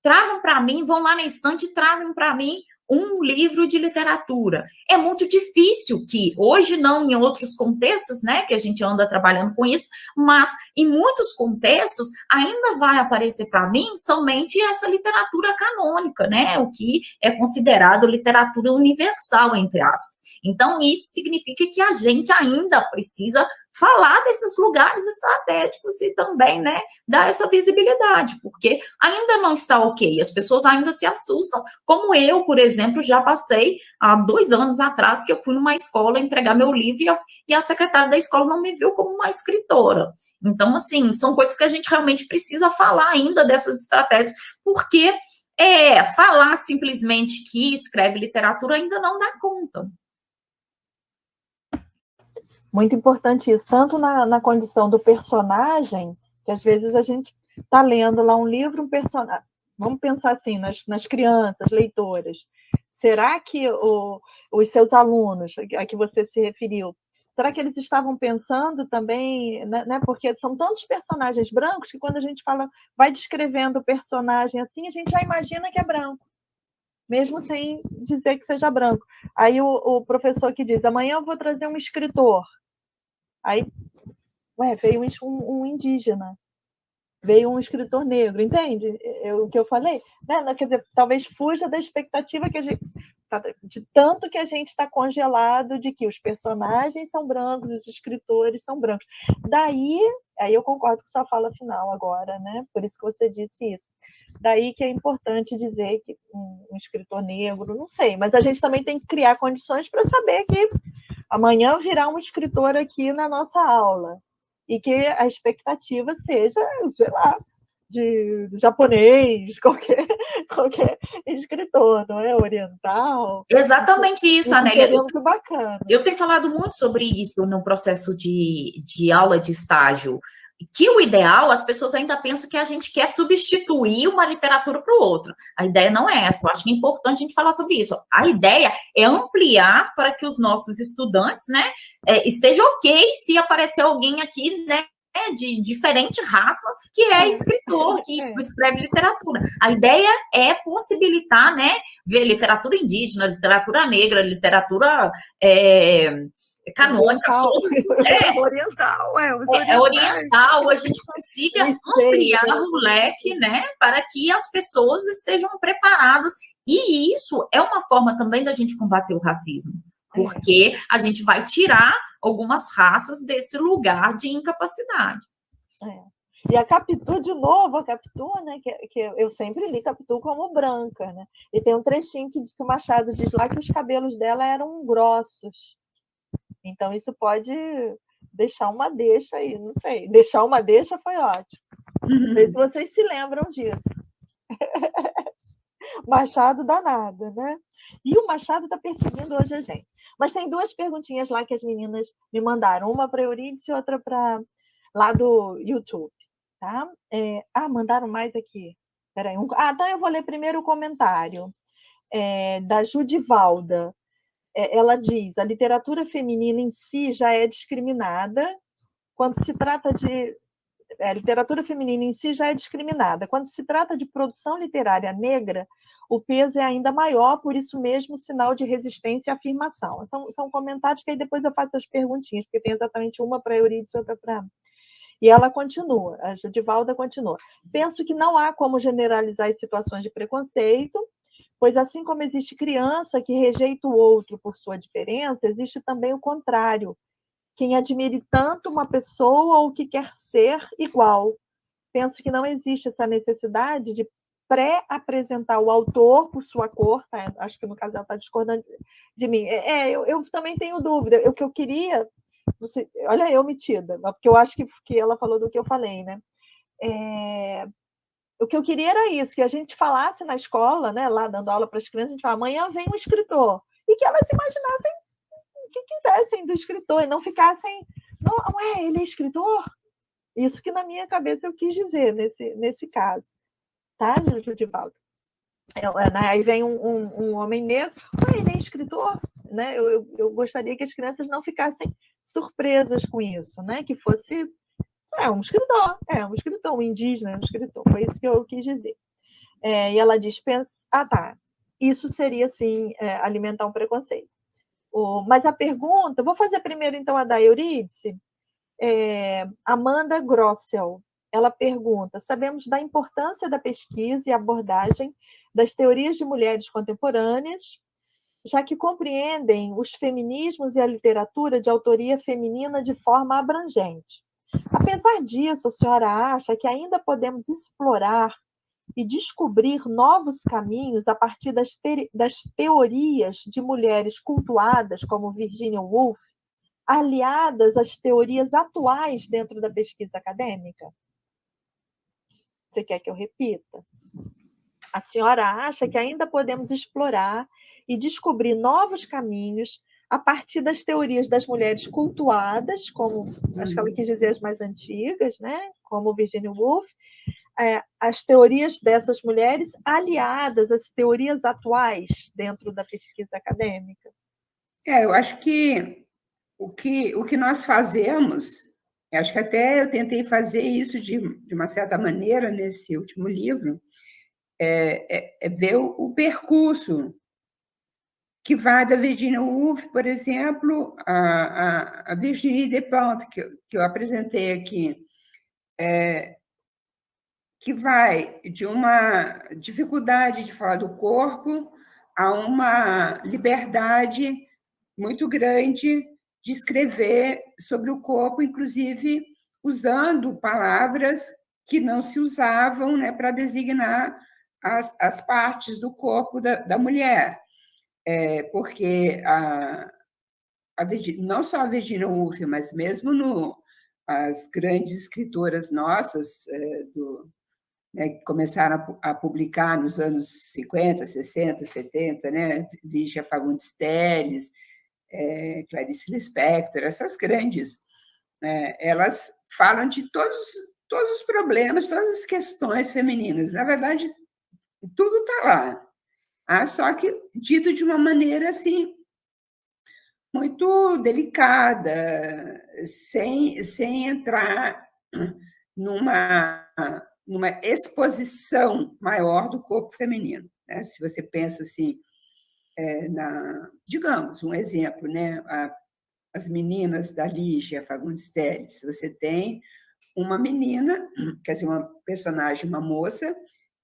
tragam para mim, vão lá na estante e trazem para mim um livro de literatura. É muito difícil que, hoje não em outros contextos, né, que a gente anda trabalhando com isso, mas em muitos contextos ainda vai aparecer para mim somente essa literatura canônica, né, o que é considerado literatura universal, entre aspas. Então, isso significa que a gente ainda precisa falar desses lugares estratégicos e também, né, dar essa visibilidade, porque ainda não está ok, as pessoas ainda se assustam, como eu, por exemplo, já passei há 2 anos atrás, que eu fui numa escola entregar meu livro e a secretária da escola não me viu como uma escritora. Então, assim, são coisas que a gente realmente precisa falar ainda dessas estratégias, porque falar simplesmente que escreve literatura ainda não dá conta. Muito importante isso, tanto na condição do personagem, que às vezes a gente está lendo lá um livro, um personagem. Vamos pensar assim, nas crianças, leitoras. Será que os seus alunos, a que você se referiu, será que eles estavam pensando também, né? Porque são tantos personagens brancos que quando a gente vai descrevendo o personagem assim, a gente já imagina que é branco, mesmo sem dizer que seja branco. Aí o professor que diz, amanhã eu vou trazer um escritor. Aí, veio um indígena, veio um escritor negro, entende? O que eu falei? Né? Quer dizer, talvez fuja da expectativa que a gente... De tanto que a gente está congelado de que os personagens são brancos, os escritores são brancos. Daí, aí eu concordo com sua fala final agora, né? Por isso que você disse isso. Daí que é importante dizer que um escritor negro, não sei, mas a gente também tem que criar condições para saber que amanhã virá um escritor aqui na nossa aula e que a expectativa seja, sei lá, de japonês, qualquer escritor, não é? Oriental. Exatamente isso, Anélia. Seria muito bacana. Eu tenho falado muito sobre isso no processo de aula de estágio, que o ideal, as pessoas ainda pensam que a gente quer substituir uma literatura para o outro. A ideia não é essa, eu acho que é importante a gente falar sobre isso. A ideia é ampliar para que os nossos estudantes, né, estejam ok se aparecer alguém aqui, né, de diferente raça, que é escritor, que escreve literatura. A ideia é possibilitar, né, ver literatura indígena, literatura negra, literatura canônica, oriental, a gente consiga ampliar o leque, né, para que as pessoas estejam preparadas, e isso é uma forma também da gente combater o racismo, porque a gente vai tirar algumas raças desse lugar de incapacidade. E a Capitu, de novo, né, que eu sempre li Capitu como branca, né, e tem um trechinho que o Machado diz lá que os cabelos dela eram grossos. Então, isso pode deixar uma deixa aí, não sei. Deixar uma deixa foi ótimo. Não sei se vocês se lembram disso. Machado danado, né? E o Machado está perseguindo hoje a gente. Mas tem 2 perguntinhas lá que as meninas me mandaram. Uma para a Eurídice e outra para lá do YouTube. Tá? Mandaram mais aqui. Peraí. Então eu vou ler primeiro o comentário. Da Judivalda. Ela diz, a literatura feminina em si já é discriminada quando se trata de... A literatura feminina em si já é discriminada. Quando se trata de produção literária negra, o peso é ainda maior, por isso mesmo, sinal de resistência e afirmação. São comentários que aí depois eu faço as perguntinhas, porque tem exatamente uma para a Eurídice e outra para... E ela continua, a Judivalda continua. Penso que não há como generalizar as situações de preconceito, pois assim como existe criança que rejeita o outro por sua diferença, existe também o contrário, quem admire tanto uma pessoa ou que quer ser igual. Penso que não existe essa necessidade de pré-apresentar o autor por sua cor, tá? Acho que no caso ela está discordando de mim. Eu também tenho dúvida. O que eu queria, não sei, olha eu metida, porque eu acho que ela falou do que eu falei, né? O que eu queria era isso, que a gente falasse na escola, né, lá dando aula para as crianças, a gente fala, amanhã vem um escritor, e que elas imaginassem o que quisessem do escritor, e não ficassem, não, ele é escritor? Isso que na minha cabeça eu quis dizer nesse caso, tá, Judivaldo? Aí vem um homem negro, ele é escritor? Né? Eu gostaria que as crianças não ficassem surpresas com isso, né? Que fosse um escritor, um indígena, um escritor. Foi isso que eu quis dizer. E ela diz, isso seria, sim, alimentar um preconceito. Mas a pergunta, vou fazer primeiro, então, a da Eurídice. Amanda Grossel, ela pergunta, sabemos da importância da pesquisa e abordagem das teorias de mulheres contemporâneas, já que compreendem os feminismos e a literatura de autoria feminina de forma abrangente. Apesar disso, a senhora acha que ainda podemos explorar e descobrir novos caminhos a partir das teorias de mulheres cultuadas, como Virginia Woolf, aliadas às teorias atuais dentro da pesquisa acadêmica? Você quer que eu repita? A senhora acha que ainda podemos explorar e descobrir novos caminhos a partir das teorias das mulheres cultuadas, como, acho que ela quis dizer as mais antigas, né? Como Virginia Woolf, as teorias dessas mulheres aliadas às teorias atuais dentro da pesquisa acadêmica? Eu acho que o que nós fazemos, acho que até eu tentei fazer isso de uma certa maneira nesse último livro, é ver o percurso que vai da Virginia Woolf, por exemplo, a Virginie Despentes, que eu apresentei aqui, que vai de uma dificuldade de falar do corpo a uma liberdade muito grande de escrever sobre o corpo, inclusive usando palavras que não se usavam, né, para designar as partes do corpo da mulher. Porque não só a Virginia Woolf, mas mesmo as grandes escritoras nossas, né, que começaram a publicar nos anos 50, 60, 70, né, Lígia Fagundes Telles, Clarice Lispector, essas grandes, elas falam de todos os problemas, todas as questões femininas. Na verdade, tudo está lá. Só que dito de uma maneira assim muito delicada, sem entrar numa exposição maior do corpo feminino, né? Se você pensa assim, digamos, um exemplo, né? As meninas da Lígia Fagundes Telles, você tem uma menina, quer dizer, uma personagem, uma moça,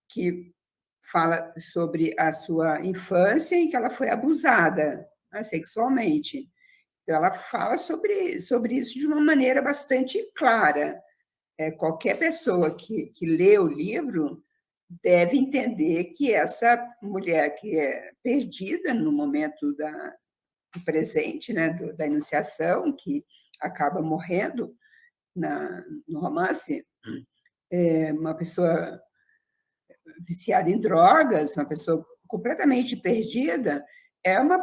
que fala sobre a sua infância em que ela foi abusada, né, sexualmente. Então, ela fala sobre isso de uma maneira bastante clara. Qualquer pessoa que lê o livro deve entender que essa mulher que é perdida no momento do presente, né, da iniciação, que acaba morrendo no romance, uma pessoa viciada em drogas, uma pessoa completamente perdida, é uma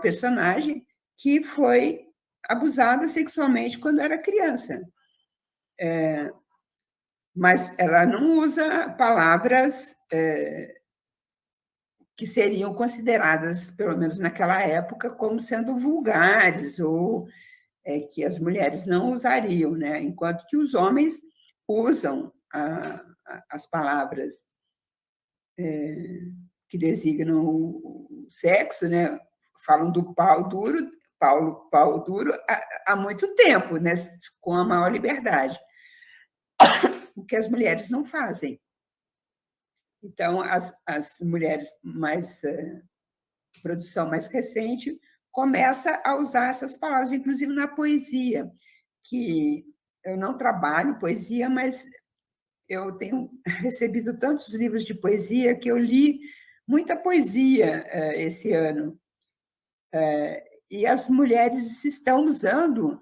personagem que foi abusada sexualmente quando era criança. Mas ela não usa palavras que seriam consideradas, pelo menos naquela época, como sendo vulgares ou que as mulheres não usariam, né? Enquanto que os homens usam as palavras que designam o sexo, né? Falam do pau duro, pau duro há muito tempo, né? Com a maior liberdade, o que as mulheres não fazem. Então, as mulheres produção mais recente começa a usar essas palavras, inclusive na poesia, que eu não trabalho poesia, mas eu tenho recebido tantos livros de poesia que eu li muita poesia esse ano. E as mulheres estão usando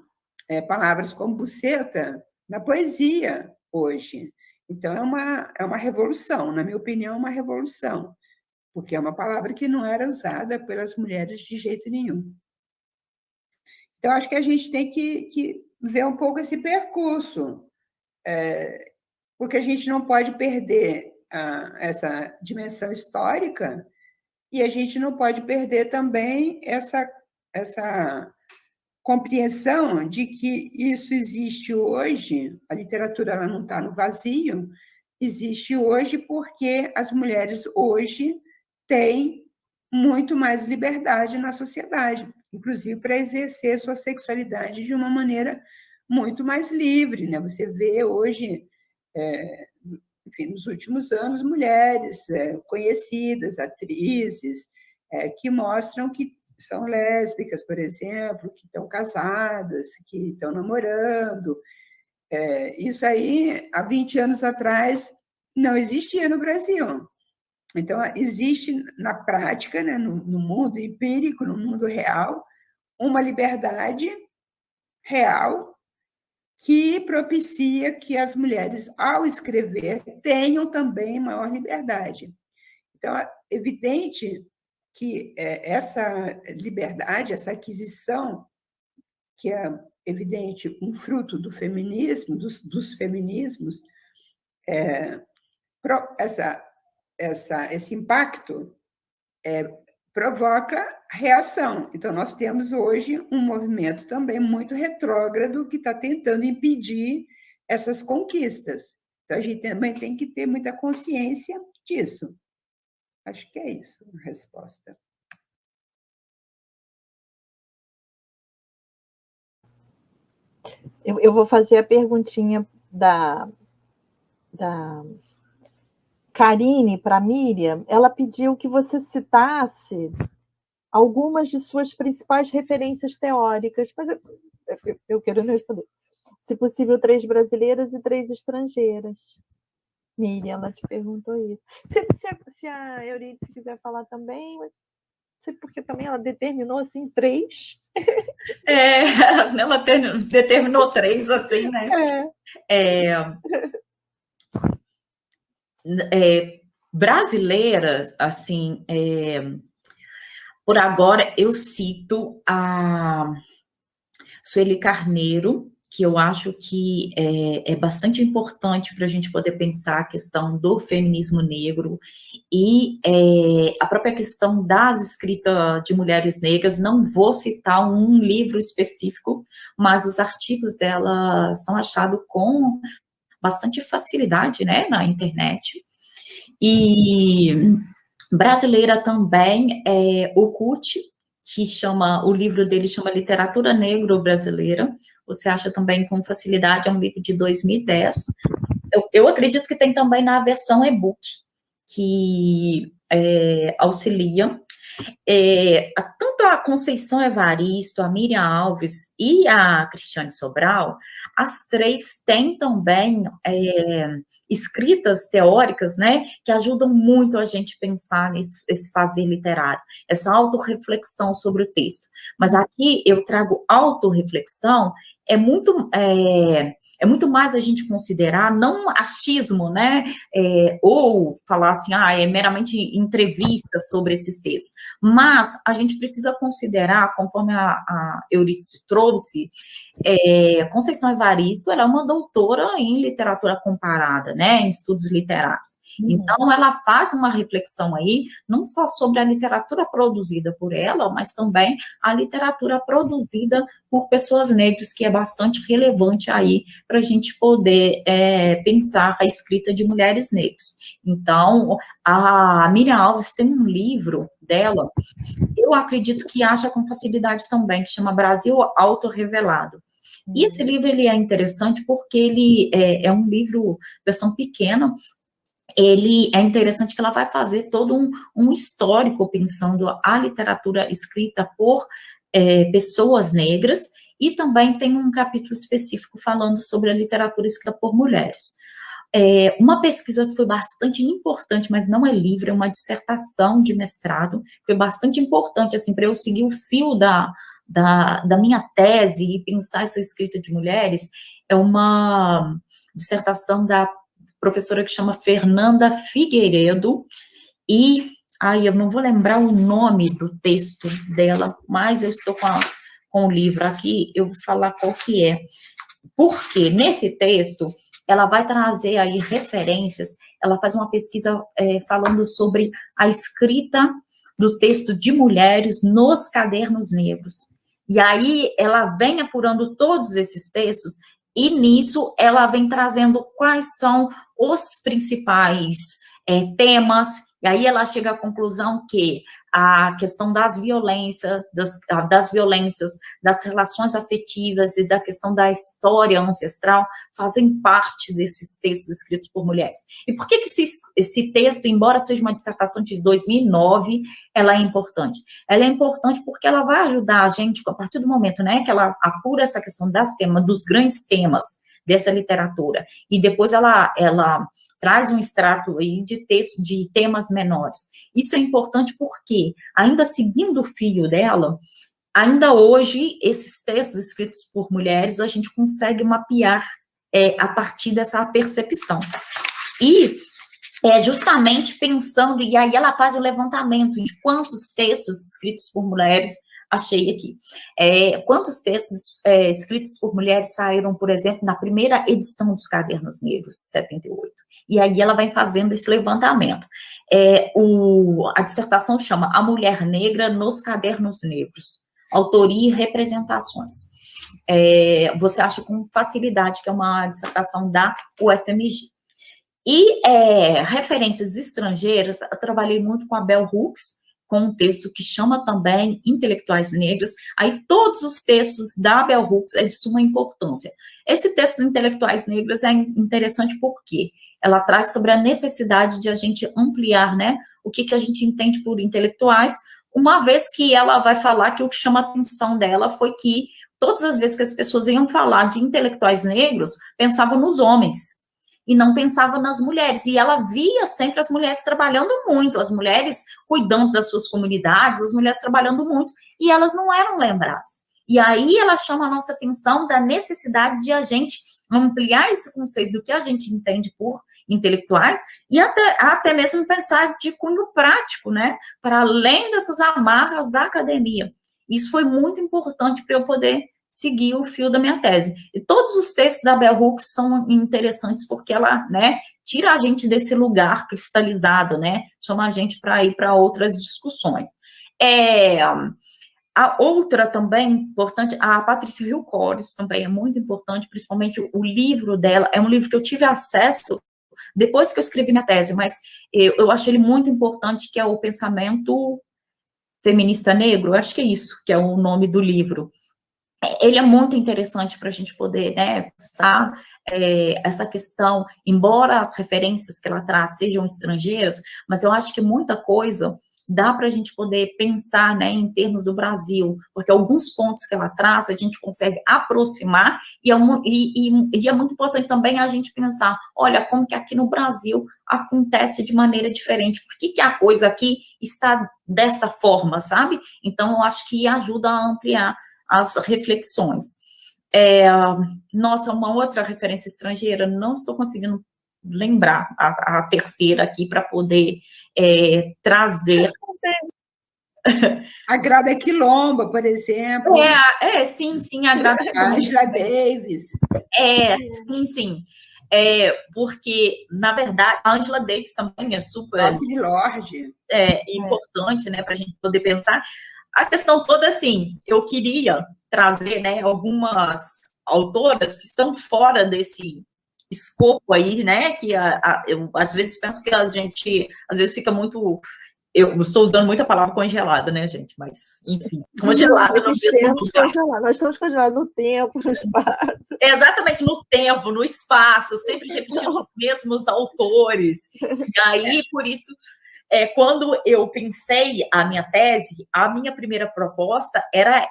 palavras como buceta na poesia hoje. Então, é uma revolução, na minha opinião, é uma revolução, porque é uma palavra que não era usada pelas mulheres de jeito nenhum. Então, acho que a gente tem que ver um pouco esse percurso, porque a gente não pode perder essa dimensão histórica e a gente não pode perder também essa compreensão de que isso existe hoje, a literatura ela não está no vazio, existe hoje porque as mulheres hoje têm muito mais liberdade na sociedade, inclusive para exercer sua sexualidade de uma maneira muito mais livre, né? Você vê hoje, enfim, nos últimos anos, mulheres conhecidas, atrizes, que mostram que são lésbicas, por exemplo, que estão casadas, que estão namorando. Isso aí, há 20 anos atrás, não existia no Brasil. Então, existe na prática, né, no mundo empírico, no mundo real, uma liberdade real que propicia que as mulheres, ao escrever, tenham também maior liberdade. Então, é evidente que essa liberdade, essa aquisição, que é evidente um fruto do feminismo, dos feminismos, esse impacto provoca reação. Então, nós temos hoje um movimento também muito retrógrado que está tentando impedir essas conquistas. Então, a gente também tem que ter muita consciência disso. Acho que é isso a resposta. Eu vou fazer a perguntinha da Karine para a Miriam. Ela pediu que você citasse algumas de suas principais referências teóricas, mas eu quero responder. Se possível, 3 brasileiras e 3 estrangeiras. Miriam, ela te perguntou isso. Se a Eurídice quiser falar também, mas não sei porque também ela determinou assim 3. Ela determinou 3, assim, né? Brasileiras, assim, por agora eu cito a Sueli Carneiro, que eu acho que é bastante importante para a gente poder pensar a questão do feminismo negro e a própria questão das escritas de mulheres negras. Não vou citar um livro específico, mas os artigos dela são achados com bastante facilidade, né, na internet. E brasileira também é o Cuti, que o livro dele chama Literatura Negro-Brasileira. Você acha também com facilidade, é um livro de 2010. Eu acredito que tem também na versão e-book, que auxilia. Tanto a Conceição Evaristo, a Miriam Alves e a Cristiane Sobral, as 3 têm também escritas teóricas, né, que ajudam muito a gente pensar nesse fazer literário, essa autorreflexão sobre o texto. Mas aqui eu trago autorreflexão, é muito mais a gente considerar, não achismo, né, ou falar assim, é meramente entrevista sobre esses textos, mas a gente precisa considerar, conforme a Eurídice trouxe, Conceição Evaristo, ela é uma doutora em literatura comparada, né, em estudos literários. Então, ela faz uma reflexão aí, não só sobre a literatura produzida por ela, mas também a literatura produzida por pessoas negras, que é bastante relevante aí para a gente poder pensar a escrita de mulheres negras. Então, a Miriam Alves tem um livro dela, eu acredito que acha com facilidade também, que chama Brasil Autorrevelado. E esse livro, ele é interessante porque ele é um livro, versão pequena. Ele é interessante que ela vai fazer todo um histórico pensando a literatura escrita por pessoas negras, e também tem um capítulo específico falando sobre a literatura escrita por mulheres. Uma pesquisa que foi bastante importante, mas não é livre, é uma dissertação de mestrado, foi bastante importante, assim, para eu seguir o fio da minha tese e pensar essa escrita de mulheres, é uma dissertação da professora que chama Fernanda Figueiredo, e, eu não vou lembrar o nome do texto dela, mas eu estou com o livro aqui, eu vou falar qual que é, porque nesse texto, ela vai trazer aí referências, ela faz uma pesquisa falando sobre a escrita do texto de mulheres nos cadernos negros, e aí ela vem apurando todos esses textos, e nisso ela vem trazendo quais são os principais temas, e aí ela chega à conclusão que a questão das violências, das relações afetivas e da questão da história ancestral fazem parte desses textos escritos por mulheres. E por que esse texto, embora seja uma dissertação de 2009, ela é importante? Ela é importante porque ela vai ajudar a gente, a partir do momento, né, que ela apura essa questão dos grandes temas dessa literatura, e depois ela traz um extrato aí de texto de temas menores. Isso é importante porque, ainda seguindo o fio dela, ainda hoje, esses textos escritos por mulheres, a gente consegue mapear a partir dessa percepção. E justamente pensando, e aí ela faz o levantamento de quantos textos escritos por mulheres, achei aqui, quantos textos escritos por mulheres saíram, por exemplo, na primeira edição dos Cadernos Negros, de 78. E aí ela vai fazendo esse levantamento. A dissertação chama A Mulher Negra nos Cadernos Negros, Autoria e Representações. Você acha com facilidade que é uma dissertação da UFMG. E referências estrangeiras, eu trabalhei muito com a Bell Hooks, com um texto que chama também Intelectuais Negras. Aí todos os textos da Bell Hooks é de suma importância. Esse texto Intelectuais Negras é interessante porque ela traz sobre a necessidade de a gente ampliar, né, o que a gente entende por intelectuais, uma vez que ela vai falar que o que chama a atenção dela foi que todas as vezes que as pessoas iam falar de intelectuais negros, pensavam nos homens, e não pensava nas mulheres, e ela via sempre as mulheres trabalhando muito, as mulheres cuidando das suas comunidades, as mulheres trabalhando muito, e elas não eram lembradas. E aí ela chama a nossa atenção da necessidade de a gente ampliar esse conceito do que a gente entende por intelectuais, e até mesmo pensar de cunho prático, né, para além dessas amarras da academia. Isso foi muito importante para eu poder seguir o fio da minha tese. E todos os textos da Bell Hooks são interessantes porque ela, né, tira a gente desse lugar cristalizado, né, chama a gente para ir para outras discussões. A outra também importante, a Patrícia Hill Collins também é muito importante, principalmente o livro dela, é um livro que eu tive acesso depois que eu escrevi minha tese, mas eu acho ele muito importante, que é o Pensamento Feminista Negro, acho que é isso, que é o nome do livro. Ele é muito interessante para a gente poder, né, pensar essa questão, embora as referências que ela traz sejam estrangeiras, mas eu acho que muita coisa dá para a gente poder pensar, né, em termos do Brasil, porque alguns pontos que ela traz a gente consegue aproximar, e é muito importante também a gente pensar, olha, como que aqui no Brasil acontece de maneira diferente, por que a coisa aqui está dessa forma, sabe? Então, eu acho que ajuda a ampliar as reflexões. Nossa, uma outra referência estrangeira, não estou conseguindo lembrar a terceira aqui para poder trazer. A Grada Quilomba, por exemplo. Sim, a Grada Quilomba. Angela Davis. Sim. Porque, na verdade, a Angela Davis também é super Audre Lorde. Importante, né, para a gente poder pensar. A questão toda, assim, eu queria trazer, né, algumas autoras que estão fora desse escopo aí, né, que eu às vezes penso que a gente, às vezes fica muito, eu estou usando muita palavra congelada, né, gente, mas, enfim, congelada no mesmo lugar. Nós estamos congelados no tempo, no espaço. Exatamente, no tempo, no espaço, sempre repetindo os mesmos autores, e aí, por isso, quando eu pensei a minha tese, a minha primeira proposta era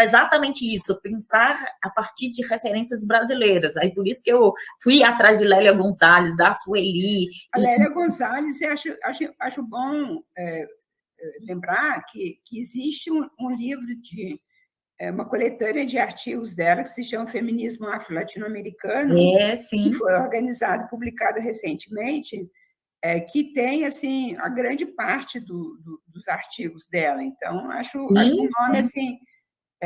exatamente isso, pensar a partir de referências brasileiras. Aí por isso que eu fui atrás de Lélia Gonzalez, da Sueli. A Lélia Gonzalez, acho bom lembrar que existe um livro de uma coletânea de artigos dela que se chama Feminismo Afro-Latino-Americano, que foi organizado, publicado recentemente, que tem, assim, a grande parte dos artigos dela. Então, acho um nome, assim,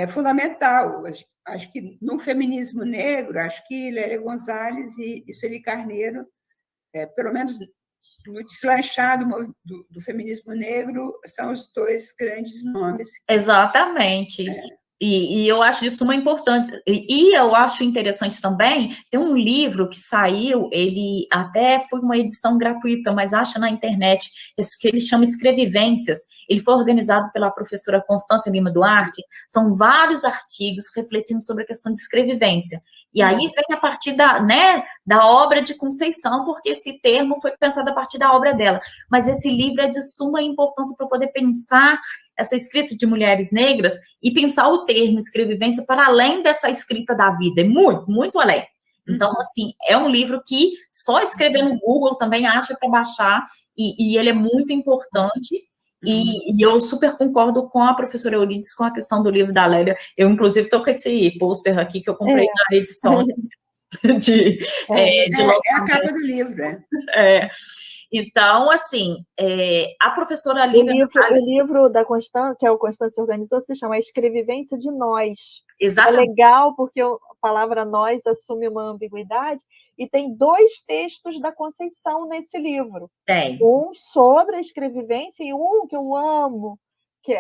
fundamental. Acho que no feminismo negro, acho que Lélia Gonzalez e Sueli Carneiro, pelo menos no deslanchar do feminismo negro, são os dois grandes nomes. Exatamente. E eu acho isso muito importante. E eu acho interessante também, tem um livro que saiu, ele até foi uma edição gratuita, mas acha na internet, que ele chama Escrevivências. Ele foi organizado pela professora Constância Lima Duarte. São vários artigos refletindo sobre a questão de escrevivência. E aí vem a partir da obra de Conceição, porque esse termo foi pensado a partir da obra dela. Mas esse livro é de suma importância para poder pensar essa escrita de mulheres negras e pensar o termo escrevivência para além dessa escrita da vida, é muito, muito além. Então, assim, é um livro que só escrever no Google também acha para baixar, e ele é muito importante, e eu super concordo com a professora Euridice com a questão do livro da Lélia. Eu, inclusive, estou com esse pôster aqui que eu comprei na edição de lançamento. É a capa do livro, Então, assim, a professora Lívia... O livro da Constância, que o Constância organizou, se chama Escrevivência de Nós. Exatamente. É legal porque a palavra nós assume uma ambiguidade, e tem 2 textos da Conceição nesse livro. Tem. Um sobre a escrevivência e um que eu amo, que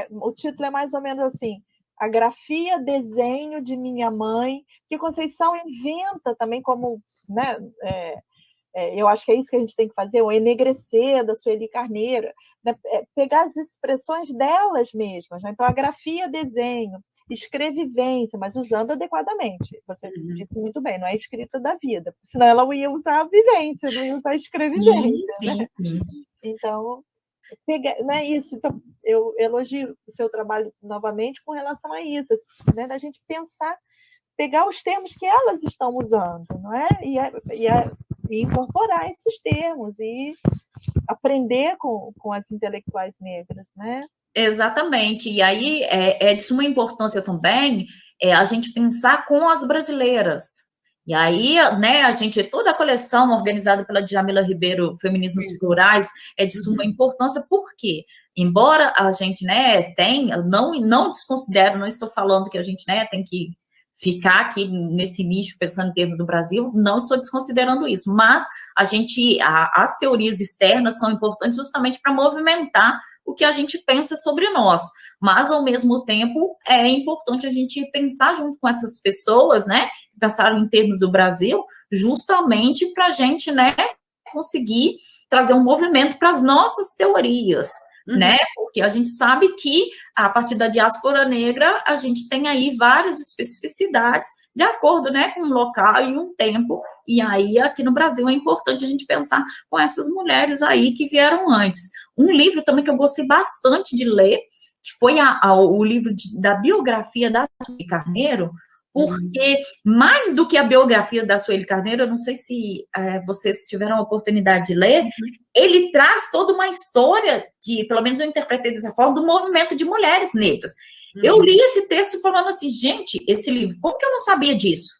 o título é mais ou menos assim: A Grafia Desenho de Minha Mãe, que Conceição inventa também como... né, eu acho que é isso que a gente tem que fazer, o enegrecer da Sueli Carneiro, né? Pegar as expressões delas mesmas. Né? Então, a grafia, desenho, escrevivência, mas usando adequadamente. Você disse muito bem, não é escrita da vida, senão ela ia usar a vivência, não ia usar a escrevivência. Sim. Então, não é isso. Então, eu elogio o seu trabalho novamente com relação a isso, né? Da gente pensar, pegar os termos que elas estão usando, não é? E incorporar esses termos e aprender com as intelectuais negras, né? Exatamente. E aí é de suma importância também a gente pensar com as brasileiras. E aí, né, toda a coleção organizada pela Djamila Ribeiro, Feminismos Plurais, é de suma importância, porque, embora a gente, né, tenha, não desconsidero, não estou falando que a gente, né, tem que ficar aqui nesse nicho pensando em termos do Brasil, não estou desconsiderando isso, mas as teorias externas são importantes justamente para movimentar o que a gente pensa sobre nós, mas, ao mesmo tempo, é importante a gente pensar junto com essas pessoas, né, pensar em termos do Brasil, justamente para a gente, né, conseguir trazer um movimento para as nossas teorias, né, porque a gente sabe que, a partir da diáspora negra, a gente tem aí várias especificidades de acordo, né, com um local e um tempo, e aí, aqui no Brasil, é importante a gente pensar com essas mulheres aí que vieram antes. Um livro também que eu gostei bastante de ler, que foi o livro da biografia da Sueli Carneiro, porque, mais do que a biografia da Sueli Carneiro, eu não sei se vocês tiveram a oportunidade de ler, ele traz toda uma história, que pelo menos eu interpretei dessa forma, do movimento de mulheres negras. Eu li esse texto falando assim, gente, esse livro, como que eu não sabia disso?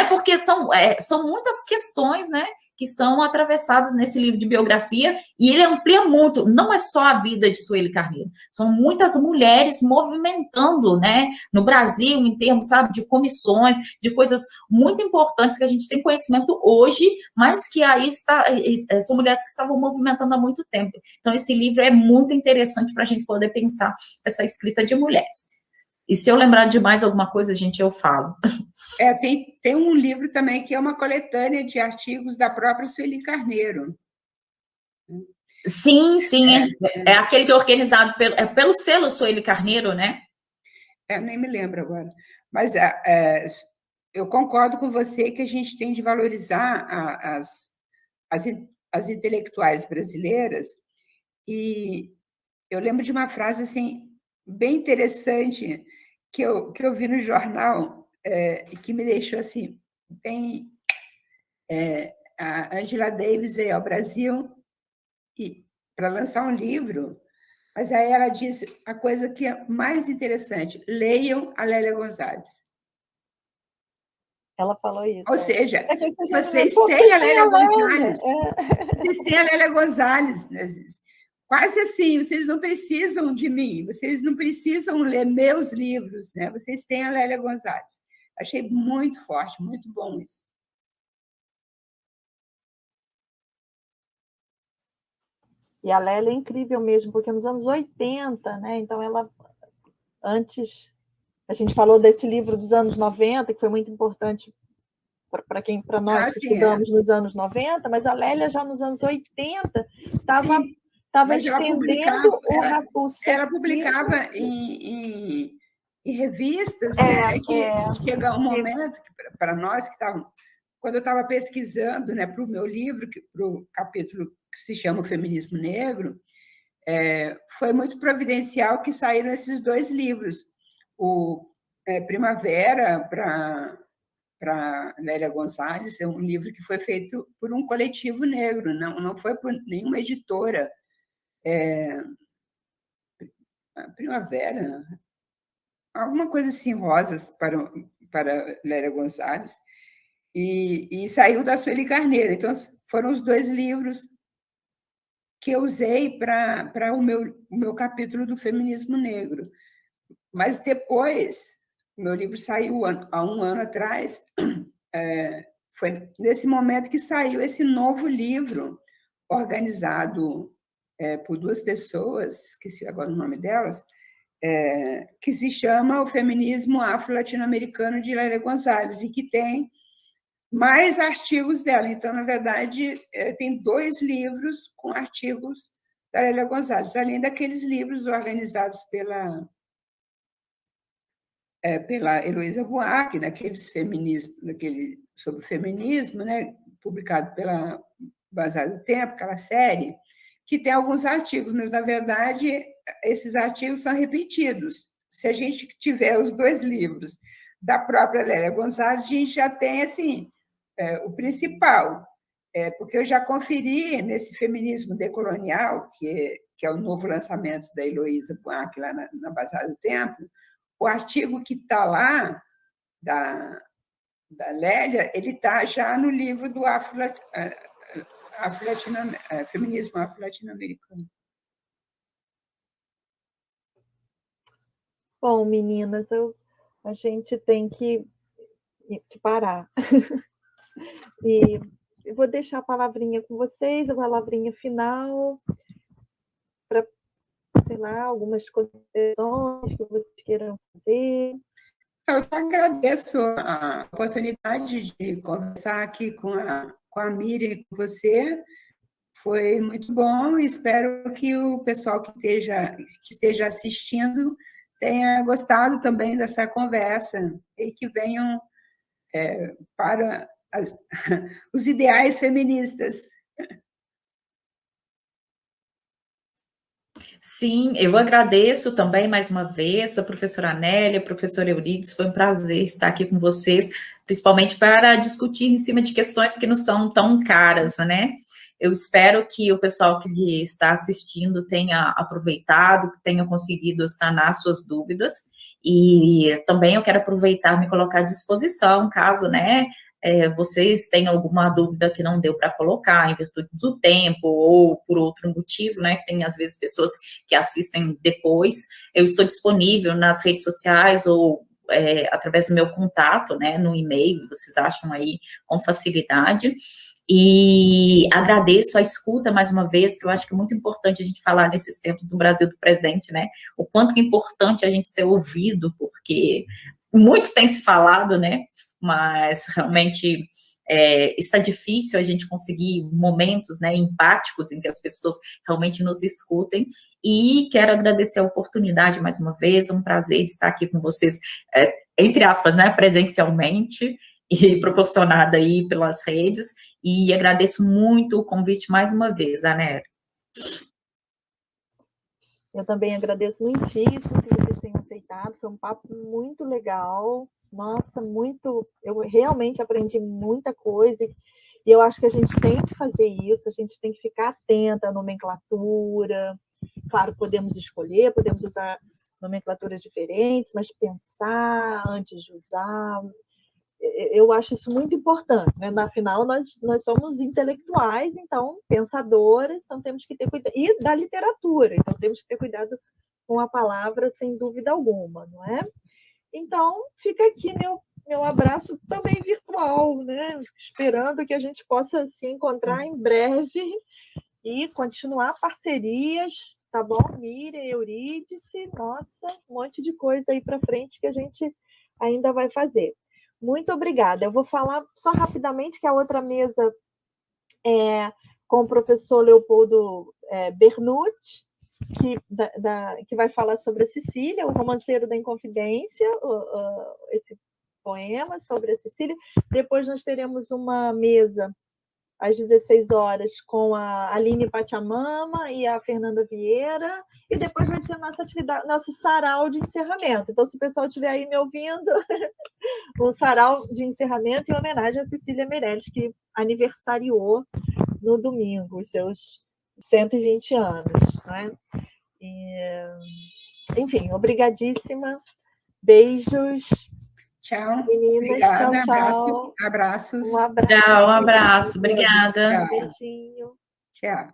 Porque são muitas questões, né, que são atravessadas nesse livro de biografia, e ele amplia muito, não é só a vida de Sueli Carneiro, são muitas mulheres movimentando, né, no Brasil, em termos, sabe, de comissões, de coisas muito importantes que a gente tem conhecimento hoje, mas que aí são mulheres que estavam movimentando há muito tempo. Então, esse livro é muito interessante para a gente poder pensar essa escrita de mulheres. E se eu lembrar de mais alguma coisa, gente, eu falo. Tem um livro também que é uma coletânea de artigos da própria Sueli Carneiro. Sim, é aquele que é organizado pelo selo Sueli Carneiro, né? Nem me lembro agora. Mas eu concordo com você que a gente tem de valorizar as intelectuais brasileiras, e eu lembro de uma frase assim, bem interessante que eu vi no jornal, e que me deixou assim, bem... a Angela Davis veio ao Brasil para lançar um livro, mas aí ela disse a coisa que é mais interessante: leiam a Lélia Gonzalez. Ela falou isso. Ou seja, vocês têm a Lélia Gonzalez. Vocês têm a Lélia Gonzalez. Quase assim, vocês não precisam de mim, vocês não precisam ler meus livros, né? Vocês têm a Lélia Gonzalez. Achei muito forte, muito bom isso. E a Lélia é incrível mesmo, porque nos anos 80, né? Então ela, antes A gente falou desse livro dos anos 90, que foi muito importante para nós que estudamos nos anos 90, mas a Lélia já nos anos 80 estava estendendo o ela publicava em revistas, né? Chega um momento que, para nós que estávamos... Quando eu estava pesquisando, né, para o meu livro, para o capítulo que se chama O Feminismo Negro, foi muito providencial que saíram esses 2 livros. O Primavera, para Lélia Gonzalez, é um livro que foi feito por um coletivo negro, não foi por nenhuma editora. Primavera, alguma coisa assim, Rosas, para Lélia Gonzalez, e saiu da Sueli Carneiro. Então, foram os 2 livros que eu usei para o meu capítulo do feminismo negro. Mas depois, o meu livro saiu há um ano atrás, foi nesse momento que saiu esse novo livro, organizado por 2 pessoas, esqueci agora o nome delas, que se chama O Feminismo Afro-Latino-Americano, de Lélia Gonzalez, e que tem mais artigos dela. Então, na verdade, tem 2 livros com artigos da Lélia Gonzalez, além daqueles livros organizados pela Heloísa Buarque, naquele sobre o feminismo, né, publicado pela Bazar do Tempo, aquela série, que tem alguns artigos, mas, na verdade, esses artigos são repetidos. Se a gente tiver os 2 livros da própria Lélia Gonzalez, a gente já tem assim, o principal, porque eu já conferi nesse Feminismo Decolonial, que é o novo lançamento da Heloísa Buarque, lá na Bazar do Tempo, o artigo que está lá, da Lélia, ele está já no livro do Feminismo Afro-Latino-Americano. Bom, meninas, a gente tem que parar. E eu vou deixar a palavrinha com vocês, a palavrinha final, para, sei lá, algumas considerações que vocês queiram fazer. Eu só agradeço a oportunidade de conversar aqui com a Miriam e com você. Foi muito bom e espero que o pessoal que esteja assistindo tenha gostado também dessa conversa e que venham para os ideais feministas. Sim, eu agradeço também mais uma vez a professora Anélia, a professora Euridice, foi um prazer estar aqui com vocês, principalmente para discutir em cima de questões que não são tão caras, né? Eu espero que o pessoal que está assistindo tenha aproveitado, tenha conseguido sanar suas dúvidas, e também eu quero aproveitar e me colocar à disposição, caso, né, vocês têm alguma dúvida que não deu para colocar em virtude do tempo ou por outro motivo, né, que tem às vezes pessoas que assistem depois, eu estou disponível nas redes sociais ou através do meu contato, né, no e-mail, vocês acham aí com facilidade. E agradeço a escuta mais uma vez, que eu acho que é muito importante a gente falar nesses tempos do Brasil do presente, né, o quanto é importante a gente ser ouvido, porque muito tem se falado, né, mas realmente está difícil a gente conseguir momentos, né, empáticos em que as pessoas realmente nos escutem, e quero agradecer a oportunidade mais uma vez, é um prazer estar aqui com vocês, entre aspas, né, presencialmente, e proporcionada aí pelas redes, e agradeço muito o convite mais uma vez, Anélia. Eu também agradeço muitíssimo que vocês tenham aceitado, foi um papo muito legal, nossa, eu realmente aprendi muita coisa, e eu acho que a gente tem que fazer isso, a gente tem que ficar atenta à nomenclatura, claro, podemos escolher, podemos usar nomenclaturas diferentes, mas pensar antes de usar, eu acho isso muito importante, né? Afinal, nós somos intelectuais, então, pensadoras, então temos que ter cuidado, e da literatura, então temos que ter cuidado com a palavra, sem dúvida alguma, não é? Então, fica aqui meu abraço também virtual, né? Esperando que a gente possa se encontrar em breve e continuar parcerias, tá bom? Miriam, Eurídice, nossa, um monte de coisa aí para frente que a gente ainda vai fazer. Muito obrigada. Eu vou falar só rapidamente que a outra mesa é com o professor Leopoldo Bernucci, que vai falar sobre a Cecília, o Romanceiro da Inconfidência, esse poema sobre a Cecília. Depois nós teremos uma mesa às 16 horas com a Aline Pachamama e a Fernanda Vieira, e depois vai ser nossa atividade, nosso sarau de encerramento. Então, se o pessoal estiver aí me ouvindo, um sarau de encerramento em homenagem a Cecília Meirelles, que aniversariou no domingo os seus 120 anos. Né? Enfim, obrigadíssima. Beijos. Tchau. Meninas, Obrigada. tchau. Abraços. Um abraço. Tchau, um abraço. Obrigada. Um beijinho. Tchau.